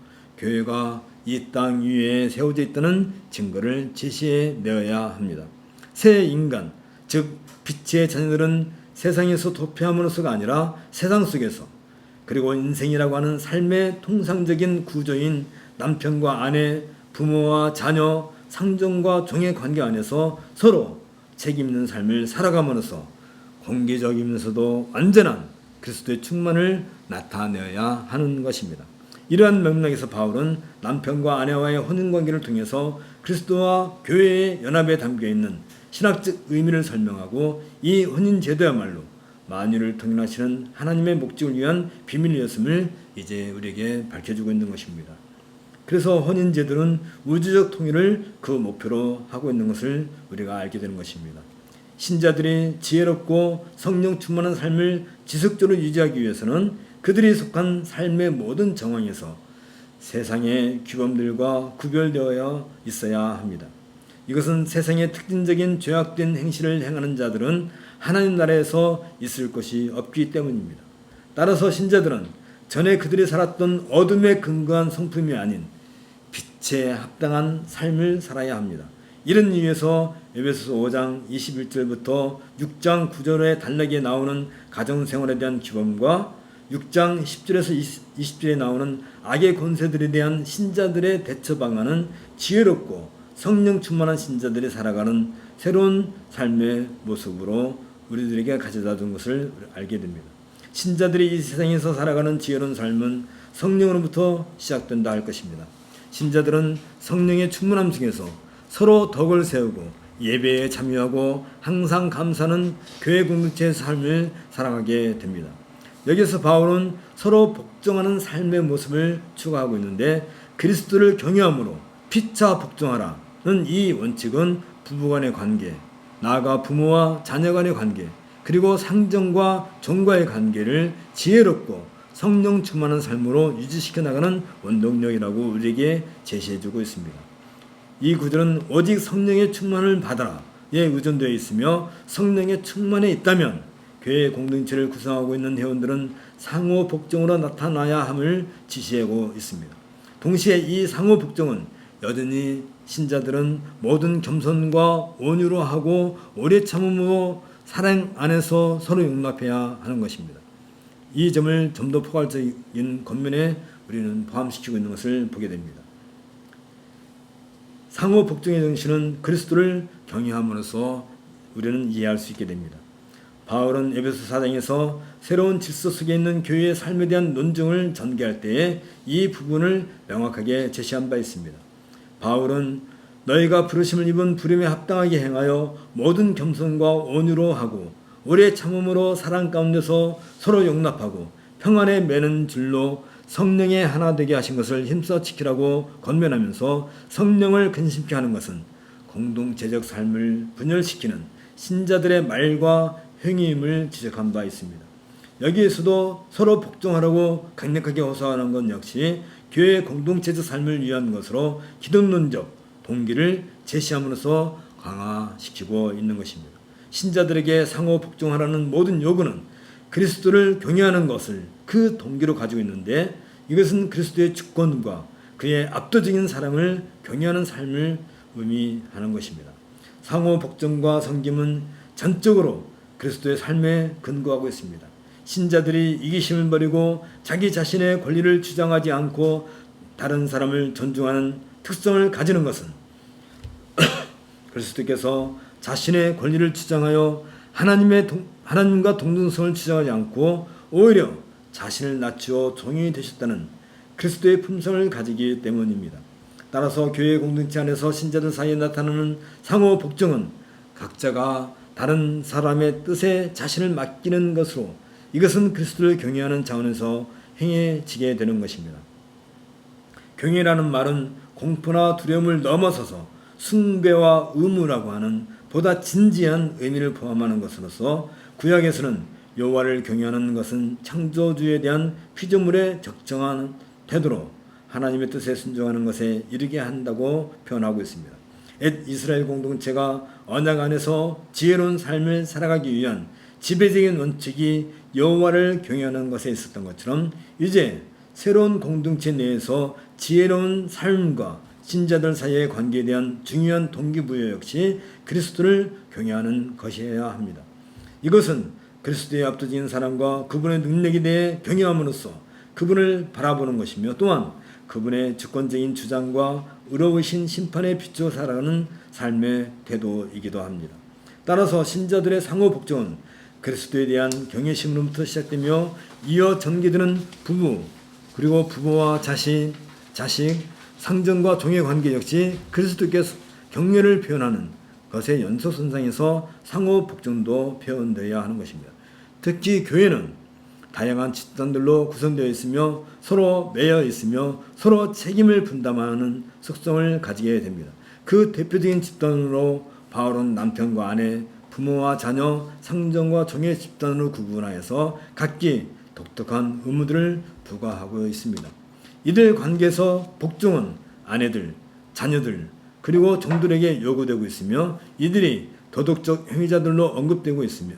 A: 교회가 이 땅 위에 세워져 있다는 증거를 제시해 내어야 합니다. 새 인간, 즉 빛의 자녀들은 세상에서 도피함으로써가 아니라 세상 속에서, 그리고 인생이라고 하는 삶의 통상적인 구조인 남편과 아내, 부모와 자녀, 상정과 종의 관계 안에서 서로 책임있는 삶을 살아감으로써 공개적이면서도 완전한 그리스도의 충만을 나타내어야 하는 것입니다. 이러한 맥락에서 바울은 남편과 아내와의 혼인관계를 통해서 그리스도와 교회의 연합에 담겨있는 신학적 의미를 설명하고, 이 혼인제도야말로 만유를 통일하시는 하나님의 목적을 위한 비밀이었음을 이제 우리에게 밝혀주고 있는 것입니다. 그래서 혼인제도는 우주적 통일을 그 목표로 하고 있는 것을 우리가 알게 되는 것입니다. 신자들이 지혜롭고 성령 충만한 삶을 지속적으로 유지하기 위해서는 그들이 속한 삶의 모든 정황에서 세상의 규범들과 구별되어 있어야 합니다. 이것은 세상의 특징적인 죄악된 행실을 행하는 자들은 하나님 나라에서 있을 것이 없기 때문입니다. 따라서 신자들은 전에 그들이 살았던 어둠에 근거한 성품이 아닌 빛에 합당한 삶을 살아야 합니다. 이런 이유에서 에베소서 5장 21절부터 6장 9절에 단락에 나오는 가정생활에 대한 규범과 6장 10절에서 20절에 나오는 악의 권세들에 대한 신자들의 대처 방안은 지혜롭고 성령 충만한 신자들이 살아가는 새로운 삶의 모습으로 우리들에게 가져다 준 것을 알게 됩니다. 신자들이 이 세상에서 살아가는 지혜로운 삶은 성령으로부터 시작된다 할 것입니다. 신자들은 성령의 충만함 중에서 서로 덕을 세우고 예배에 참여하고 항상 감사하는 교회 공동체의 삶을 살아가게 됩니다. 여기서 바울은 서로 복종하는 삶의 모습을 추구하고 있는데, 그리스도를 경외함으로 피차 복종하라는 이 원칙은 부부간의 관계, 나아가 부모와 자녀 간의 관계, 그리고 상정과 종과의 관계를 지혜롭고 성령 충만한 삶으로 유지시켜 나가는 원동력이라고 우리에게 제시해주고 있습니다. 이 구절은 오직 성령의 충만을 받아라에 의존되어 있으며, 성령의 충만에 있다면 교회 공동체를 구성하고 있는 회원들은 상호 복종으로 나타나야 함을 지시하고 있습니다. 동시에 이 상호 복종은 여전히 신자들은 모든 겸손과 온유로 하고 오래 참음으로 사랑 안에서 서로 용납해야 하는 것입니다. 이 점을 좀 더 포괄적인 겉면에 우리는 포함시키고 있는 것을 보게 됩니다. 상호 복종의 정신은 그리스도를 경외함으로써 우리는 이해할 수 있게 됩니다. 바울은 에베소 4장에서 새로운 질서 속에 있는 교회의 삶에 대한 논증을 전개할 때에 이 부분을 명확하게 제시한 바 있습니다. 바울은 너희가 부르심을 입은 부름에 합당하게 행하여 모든 겸손과 온유로 하고 오래 참음으로 사랑 가운데서 서로 용납하고 평안에 매는 줄로 성령의 하나 되게 하신 것을 힘써 지키라고 권면하면서, 성령을 근심케 하는 것은 공동체적 삶을 분열시키는 신자들의 말과 행위임을 지적한 바 있습니다. 여기에서도 서로 복종하라고 강력하게 호소하는 것 역시 교회의 공동체적 삶을 위한 것으로 기독론적 동기를 제시함으로써 강화시키고 있는 것입니다. 신자들에게 상호 복종하라는 모든 요구는 그리스도를 경외하는 것을 그 동기로 가지고 있는데, 이것은 그리스도의 주권과 그의 압도적인 사랑을 경외하는 삶을 의미하는 것입니다. 상호 복종과 섬김은 전적으로 그리스도의 삶에 근거하고 있습니다. 신자들이 이기심을 버리고 자기 자신의 권리를 주장하지 않고 다른 사람을 존중하는 특성을 가지는 것은 그리스도께서 자신의 권리를 주장하여 하나님과 동등성을 주장하지 않고 오히려 자신을 낮추어 종이 되셨다는 그리스도의 품성을 가지기 때문입니다. 따라서 교회 공동체 안에서 신자들 사이에 나타나는 상호 복종은 각자가 다른 사람의 뜻에 자신을 맡기는 것으로, 이것은 그리스도를 경외하는 차원에서 행해지게 되는 것입니다. 경외라는 말은 공포나 두려움을 넘어서서 숭배와 의무라고 하는 보다 진지한 의미를 포함하는 것으로서, 구약에서는 여호와를 경외하는 것은 창조주에 대한 피조물의 적정한 태도로 하나님의 뜻에 순종하는 것에 이르게 한다고 표현하고 있습니다. 옛 이스라엘 공동체가 언약 안에서 지혜로운 삶을 살아가기 위한 지배적인 원칙이 여호와를 경외하는 것에 있었던 것처럼, 이제 새로운 공동체 내에서 지혜로운 삶과 신자들 사이의 관계에 대한 중요한 동기부여 역시 그리스도를 경외하는 것이어야 합니다. 이것은 그리스도의 압도적인 사랑과 그분의 능력에 대해 경외함으로써 그분을 바라보는 것이며 또한 그분의 주권적인 주장과 의로우신 심판에 비추어 살아가는 삶의 태도이기도 합니다. 따라서 신자들의 상호 복종은 그리스도에 대한 경외심으로부터 시작되며 이어 전개되는 부부 그리고 부모와 자식, 상전과 종의 관계 역시 그리스도께 경외를 표현하는 것의 연속선상에서 상호 복종도 표현되어야 하는 것입니다. 특히 교회는 다양한 집단들로 구성되어 있으며 서로 매여 있으며 서로 책임을 분담하는 속성을 가지게 됩니다. 그 대표적인 집단으로 바울은 남편과 아내, 부모와 자녀, 상전과 종의 집단으로 구분하여서 각기 독특한 의무들을 부과하고 있습니다. 이들 관계에서 복종은 아내들, 자녀들, 그리고 종들에게 요구되고 있으며 이들이 도덕적 행위자들로 언급되고 있으며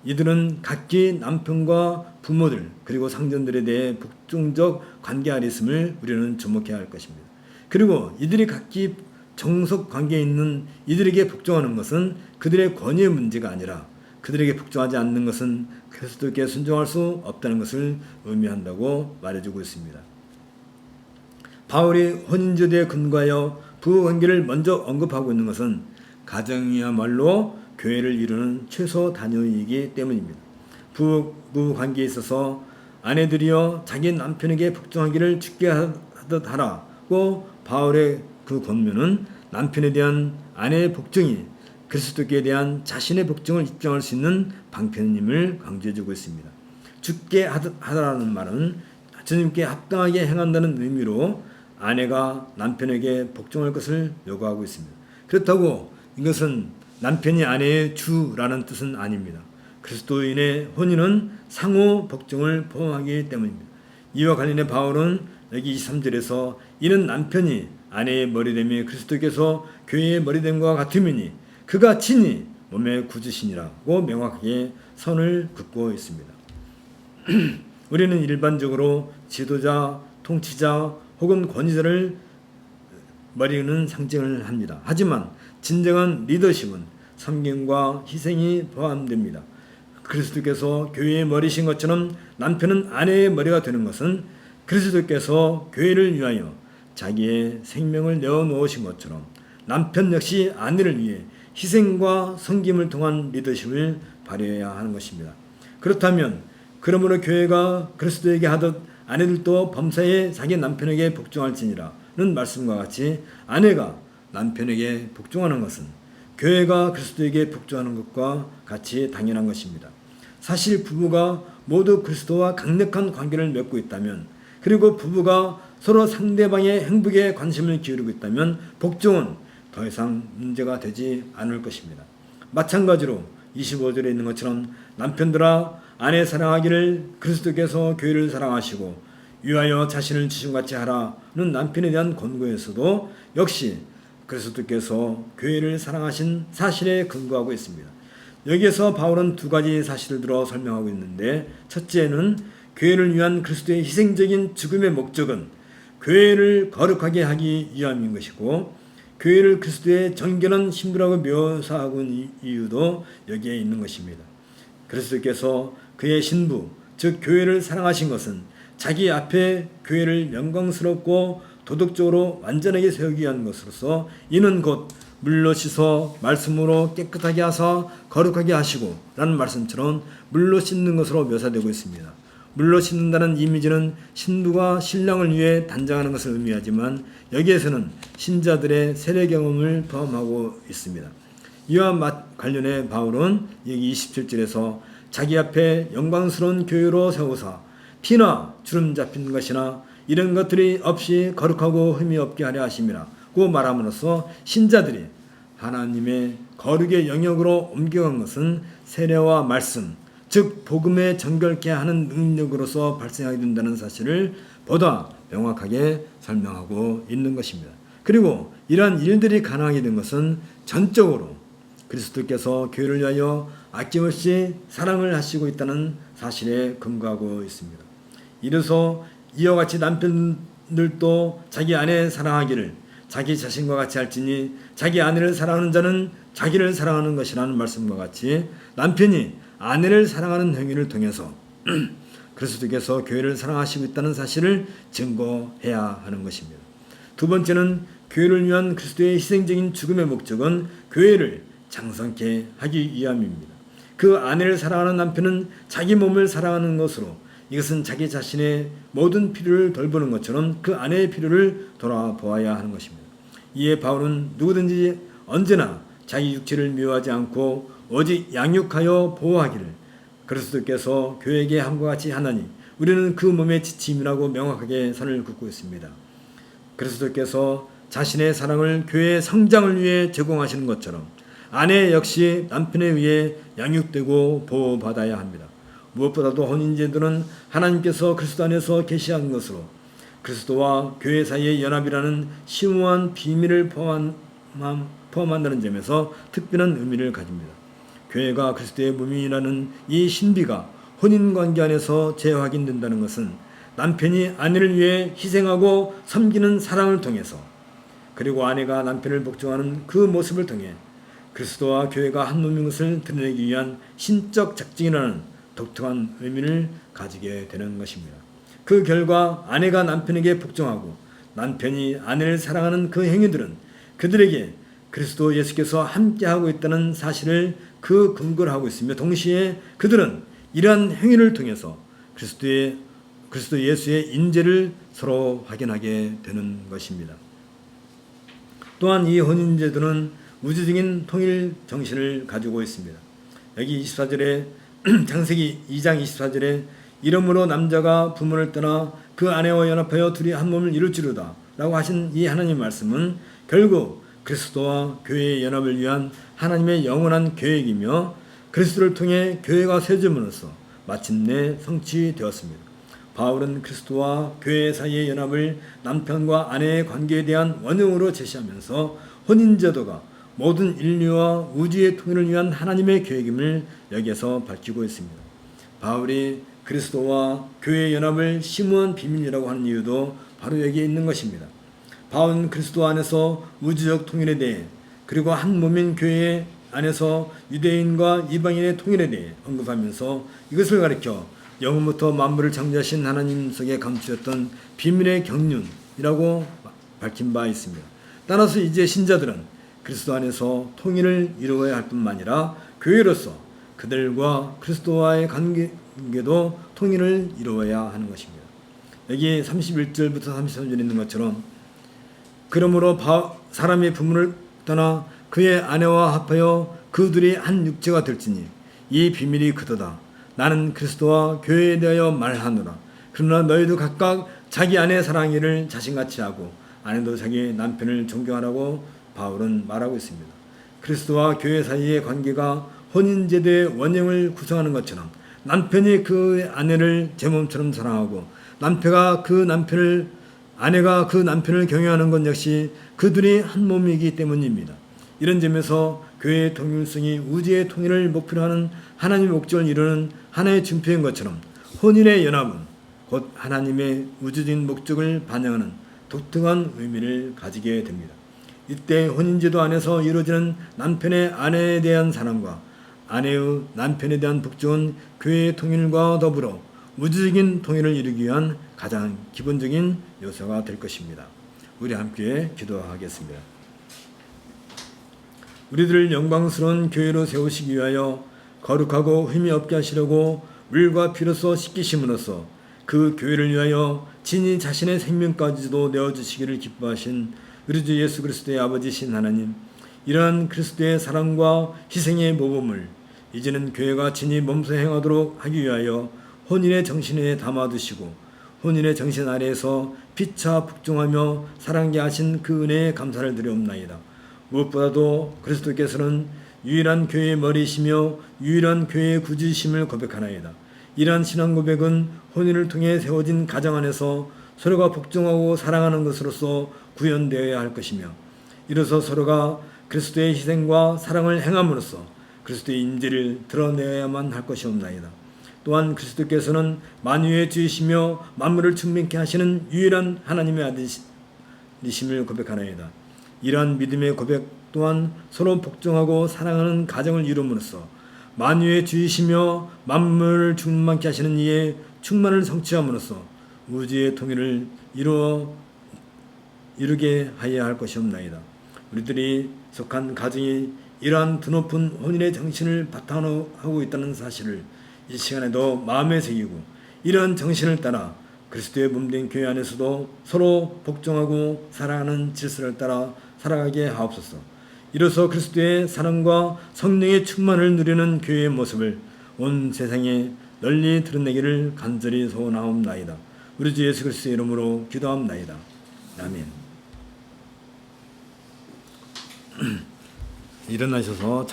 A: 이들은 각기 남편과 부모들 그리고 상전들에 대해 복종적 관계 아래 있음을 우리는 주목해야 할 것입니다. 그리고 이들이 각기 정석 관계에 있는 이들에게 복종하는 것은 그들의 권위의 문제가 아니라 그들에게 복종하지 않는 것은 그리스도께 순종할 수 없다는 것을 의미한다고 말해주고 있습니다. 바울이 혼인제도에 근거하여 부부관계를 먼저 언급하고 있는 것은 가정이야말로 교회를 이루는 최소 단위이기 때문입니다. 부부관계에 있어서 아내들이여 자기 남편에게 복종하기를 주께 하듯 하라고 바울의 그 권면은 남편에 대한 아내의 복종이 그리스도께 대한 자신의 복종을 입증할 수 있는 방편임을 강조해주고 있습니다. 주께 하라는 말은 주님께 합당하게 행한다는 의미로 아내가 남편에게 복종할 것을 요구하고 있습니다. 그렇다고 이것은 남편이 아내의 주라는 뜻은 아닙니다. 그리스도인의 혼인은 상호 복종을 포함하기 때문입니다. 이와 관련해 바울은 여기 23절에서 이는 남편이 아내의 머리됨이 그리스도께서 교회의 머리됨과 같으면이 그가 친히 몸의 구주시니라고 명확하게 선을 긋고 있습니다. 우리는 일반적으로 지도자, 통치자 혹은 권위자를 머리는 상징을 합니다. 하지만 진정한 리더십은 섬김과 희생이 포함됩니다. 그리스도께서 교회의 머리신 것처럼 남편은 아내의 머리가 되는 것은 그리스도께서 교회를 위하여 자기의 생명을 내어놓으신 것처럼 남편 역시 아내를 위해 희생과 섬김을 통한 리더십을 발휘해야 하는 것입니다. 그렇다면 그러므로 교회가 그리스도에게 하듯 아내들도 범사에 자기 남편에게 복종할지니라는 말씀과 같이 아내가 남편에게 복종하는 것은 교회가 그리스도에게 복종하는 것과 같이 당연한 것입니다. 사실 부부가 모두 그리스도와 강력한 관계를 맺고 있다면 그리고 부부가 서로 상대방의 행복에 관심을 기울이고 있다면 복종은 더 이상 문제가 되지 않을 것입니다. 마찬가지로 25절에 있는 것처럼 남편들아 아내 사랑하기를 그리스도께서 교회를 사랑하시고 위하여 자신을 주심같이 하라는 남편에 대한 권고에서도 역시 그리스도께서 교회를 사랑하신 사실에 근거하고 있습니다. 여기에서 바울은 두 가지 사실을 들어 설명하고 있는데 첫째는 교회를 위한 그리스도의 희생적인 죽음의 목적은 교회를 거룩하게 하기 위함인 것이고 교회를 그리스도의 정결한 신부라고 묘사하고 있는 이유도 여기에 있는 것입니다. 그리스도께서 그의 신부 즉 교회를 사랑하신 것은 자기 앞에 교회를 영광스럽고 도덕적으로 완전하게 세우기 위한 것으로서 이는 곧 물로 씻어 말씀으로 깨끗하게 하사 거룩하게 하시고 라는 말씀처럼 물로 씻는 것으로 묘사되고 있습니다. 물로 씻는다는 이미지는 신부가 신랑을 위해 단장하는 것을 의미하지만 여기에서는 신자들의 세례 경험을 포함하고 있습니다. 이와 관련해 바울은 여기 27절에서 자기 앞에 영광스러운 교회로 세우사 피나 주름 잡힌 것이나 이런 것들이 없이 거룩하고 흠이 없게 하려 하심이라고 말함으로써 신자들이 하나님의 거룩의 영역으로 옮겨간 것은 세례와 말씀 즉 복음에 정결케 하는 능력으로서 발생하게 된다는 사실을 보다 명확하게 설명하고 있는 것입니다. 그리고 이러한 일들이 가능하게 된 것은 전적으로 그리스도께서 교회를 위하여 아낌없이 사랑을 하시고 있다는 사실에 근거하고 있습니다. 이로써 이와 같이 남편들도 자기 아내 사랑하기를 자기 자신과 같이 할지니 자기 아내를 사랑하는 자는 자기를 사랑하는 것이라는 말씀과 같이 남편이 아내를 사랑하는 행위를 통해서 그리스도께서 교회를 사랑하시고 있다는 사실을 증거해야 하는 것입니다. 두 번째는 교회를 위한 그리스도의 희생적인 죽음의 목적은 교회를 장성케 하기 위함입니다. 그 아내를 사랑하는 남편은 자기 몸을 사랑하는 것으로 이것은 자기 자신의 모든 필요를 돌보는 것처럼 그 아내의 필요를 돌아보아야 하는 것입니다. 이에 바울은 누구든지 언제나 자기 육체를 미워하지 않고 오직 양육하여 보호하기를 그리스도께서 교회에게 함과 같이 하나니 우리는 그 몸의 지침이라고 명확하게 선을 긋고 있습니다. 그리스도께서 자신의 사랑을 교회의 성장을 위해 제공하시는 것처럼 아내 역시 남편에 의해 양육되고 보호받아야 합니다. 무엇보다도 혼인제도는 하나님께서 그리스도 안에서 계시한 것으로 그리스도와 교회 사이의 연합이라는 심오한 비밀을 포함한다는 점에서 특별한 의미를 가집니다. 교회가 그리스도의 몸이라는 이 신비가 혼인관계 안에서 재확인된다는 것은 남편이 아내를 위해 희생하고 섬기는 사랑을 통해서 그리고 아내가 남편을 복종하는 그 모습을 통해 그리스도와 교회가 한 몸인 것을 드러내기 위한 신적 작정이라는 독특한 의미를 가지게 되는 것입니다. 그 결과 아내가 남편에게 복종하고 남편이 아내를 사랑하는 그 행위들은 그들에게 그리스도 예수께서 함께하고 있다는 사실을 그 근거로 하고 있으며 동시에 그들은 이러한 행위를 통해서 그리스도 예수의 인재를 서로 확인하게 되는 것입니다. 또한 이 혼인제도는 우주적인 통일 정신을 가지고 있습니다. 여기 24절에 창세기 2장 24절에 이러므로 남자가 부모를 떠나 그 아내와 연합하여 둘이 한 몸을 이룰지로다 라고 하신 이 하나님 말씀은 결국 그리스도와 교회의 연합을 위한 하나님의 영원한 계획이며 그리스도를 통해 교회가 세워짐으로써 마침내 성취되었습니다. 바울은 그리스도와 교회 사이의 연합을 남편과 아내의 관계에 대한 원형으로 제시하면서 혼인제도가 모든 인류와 우주의 통일을 위한 하나님의 계획임을 여기에서 밝히고 있습니다. 바울이 그리스도와 교회의 연합을 심오한 비밀이라고 하는 이유도 바로 여기에 있는 것입니다. 바울은 그리스도 안에서 우주적 통일에 대해 그리고 한 몸인 교회 안에서 유대인과 이방인의 통일에 대해 언급하면서 이것을 가리켜 영원부터 만물을 창조하신 하나님 속에 감추었던 비밀의 경륜이라고 밝힌 바 있습니다. 따라서 이제 신자들은 그리스도 안에서 통일을 이루어야 할 뿐만 아니라 교회로서 그들과 그리스도와의 관계도 통일을 이루어야 하는 것입니다. 여기 31절부터 33절에 있는 것처럼 그러므로 사람이 부모를 떠나 그의 아내와 합하여 그 둘이 한 육체가 될지니 이 비밀이 그도다. 나는 그리스도와 교회에 대하여 말하노라. 그러나 너희도 각각 자기 아내 사랑하기를 자신같이 하고 아내도 자기 남편을 존경하라고 바울은 말하고 있습니다. 그리스도와 교회 사이의 관계가 혼인제도의 원형을 구성하는 것처럼 남편이 그 아내를 제 몸처럼 사랑하고 아내가 그 남편을 경외하는 것 역시 그들이 한 몸이기 때문입니다. 이런 점에서 교회의 통일성이 우주의 통일을 목표로 하는 하나님의 목적을 이루는 하나의 증표인 것처럼 혼인의 연합은 곧 하나님의 우주적인 목적을 반영하는 독특한 의미를 가지게 됩니다. 이때 혼인제도 안에서 이루어지는 남편의 아내에 대한 사랑과 아내의 남편에 대한 복종은 교회의 통일과 더불어 우주적인 통일을 이루기 위한 가장 기본적인 요소가 될 것입니다. 우리 함께 기도하겠습니다. 우리들을 영광스러운 교회로 세우시기 위하여 거룩하고 흠이 없게 하시려고 물과 피로써 씻기심으로써 그 교회를 위하여 친히 자신의 생명까지도 내어주시기를 기뻐하신 우리 주 예수 그리스도의 아버지신 하나님, 이러한 그리스도의 사랑과 희생의 모범을 이제는 교회가 친히 몸소 행하도록 하기 위하여 혼인의 정신에 담아두시고 혼인의 정신 아래에서 피차 복종하며 사랑케 하신 그 은혜에 감사를 드리옵나이다. 무엇보다도 그리스도께서는 유일한 교회의 머리이시며 유일한 교회의 구주이심을 고백하나이다. 이러한 신앙 고백은 혼인을 통해 세워진 가정 안에서 서로가 복종하고 사랑하는 것으로서 구현되어야 할 것이며 이로써 서로가 그리스도의 희생과 사랑을 행함으로써 그리스도의 인재를 드러내야만 할 것이옵나이다. 또한 그리스도께서는 만유의 주이시며 만물을 충만케 하시는 유일한 하나님의 아들이심을 고백하나이다. 이러한 믿음의 고백 또한 서로 복종하고 사랑하는 가정을 이룸으로써 만유의 주이시며 만물을 충만케 하시는 이의 충만을 성취함으로써 우주의 통일을 이루게 하여야 할 것이옵나이다. 우리들이 속한 가정이 이러한 드높은 혼인의 정신을 바탕으로 하고 있다는 사실을 이 시간에도 마음에 새기고 이러한 정신을 따라 그리스도의 몸된 교회 안에서도 서로 복종하고 사랑하는 질서를 따라 살아가게 하옵소서. 이로써 그리스도의 사랑과 성령의 충만을 누리는 교회의 모습을 온 세상에 널리 드러내기를 간절히 소원하옵나이다. 우리 주 예수 그리스도의 이름으로 기도하옵나이다. 아멘. 일어나셔서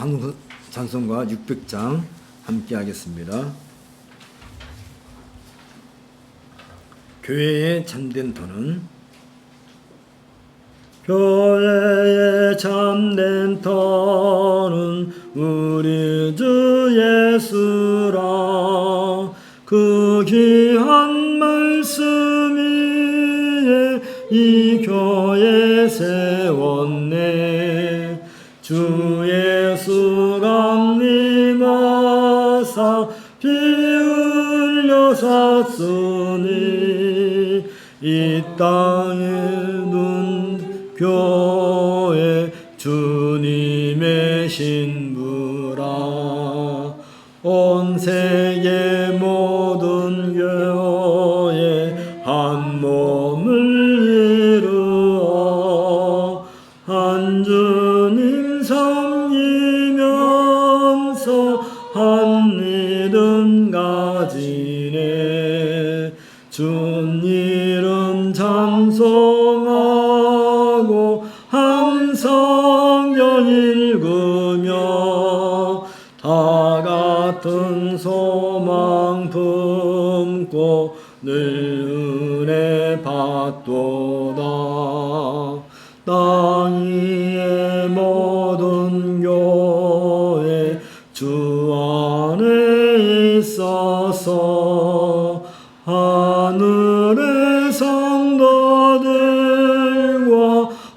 A: 찬송가 600장 함께 하겠습니다. 교회의 참된 터는 교회의 참된 터는 우리 주 예수라. 그 귀한 말씀 위에 이 교회 세웠네. 주 예수 강림하사 피 흘려 샀으니 이 땅에 눈 교회 주님의 신부라. 온 세계 모든 교회 한 몸을 이루어 한 주님 섬기면서 한 믿음 가지네. 주님 찬송하고 한 성경 읽으며 다 같은 소망 품고 늘 은혜 받도다. 땅 위의 모든 교회 주 안에 있어서 하늘의 성도들과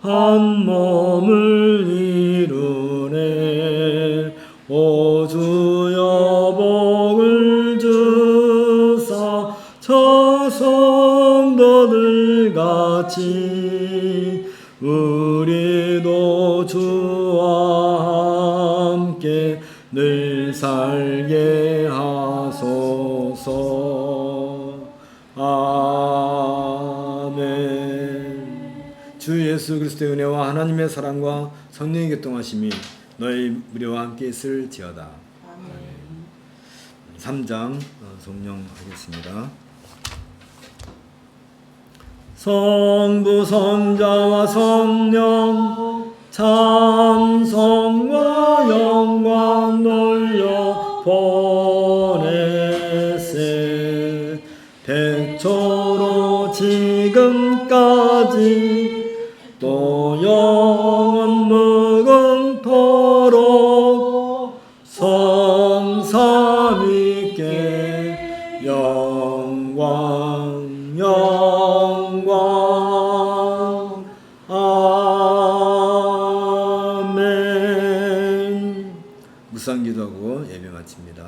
A: 한 몸을 이루네. 오 주여 복을 주사 저 성도들 같이 우리도 주와 함께 늘 살게 하소서. 아멘. 주 예수 그리스도의 은혜와 하나님의 사랑과 성령의 교통하심이 너희 우리와 함께 있을지어다. 아멘. 3장 성령하겠습니다. 성부 성자와 성령 찬송과 영광 돌려 보내세. 태초로 지금까지 또 영원 무궁토록 성삼위께 영광 아멘. 묵상 기도하고 예배 마칩니다.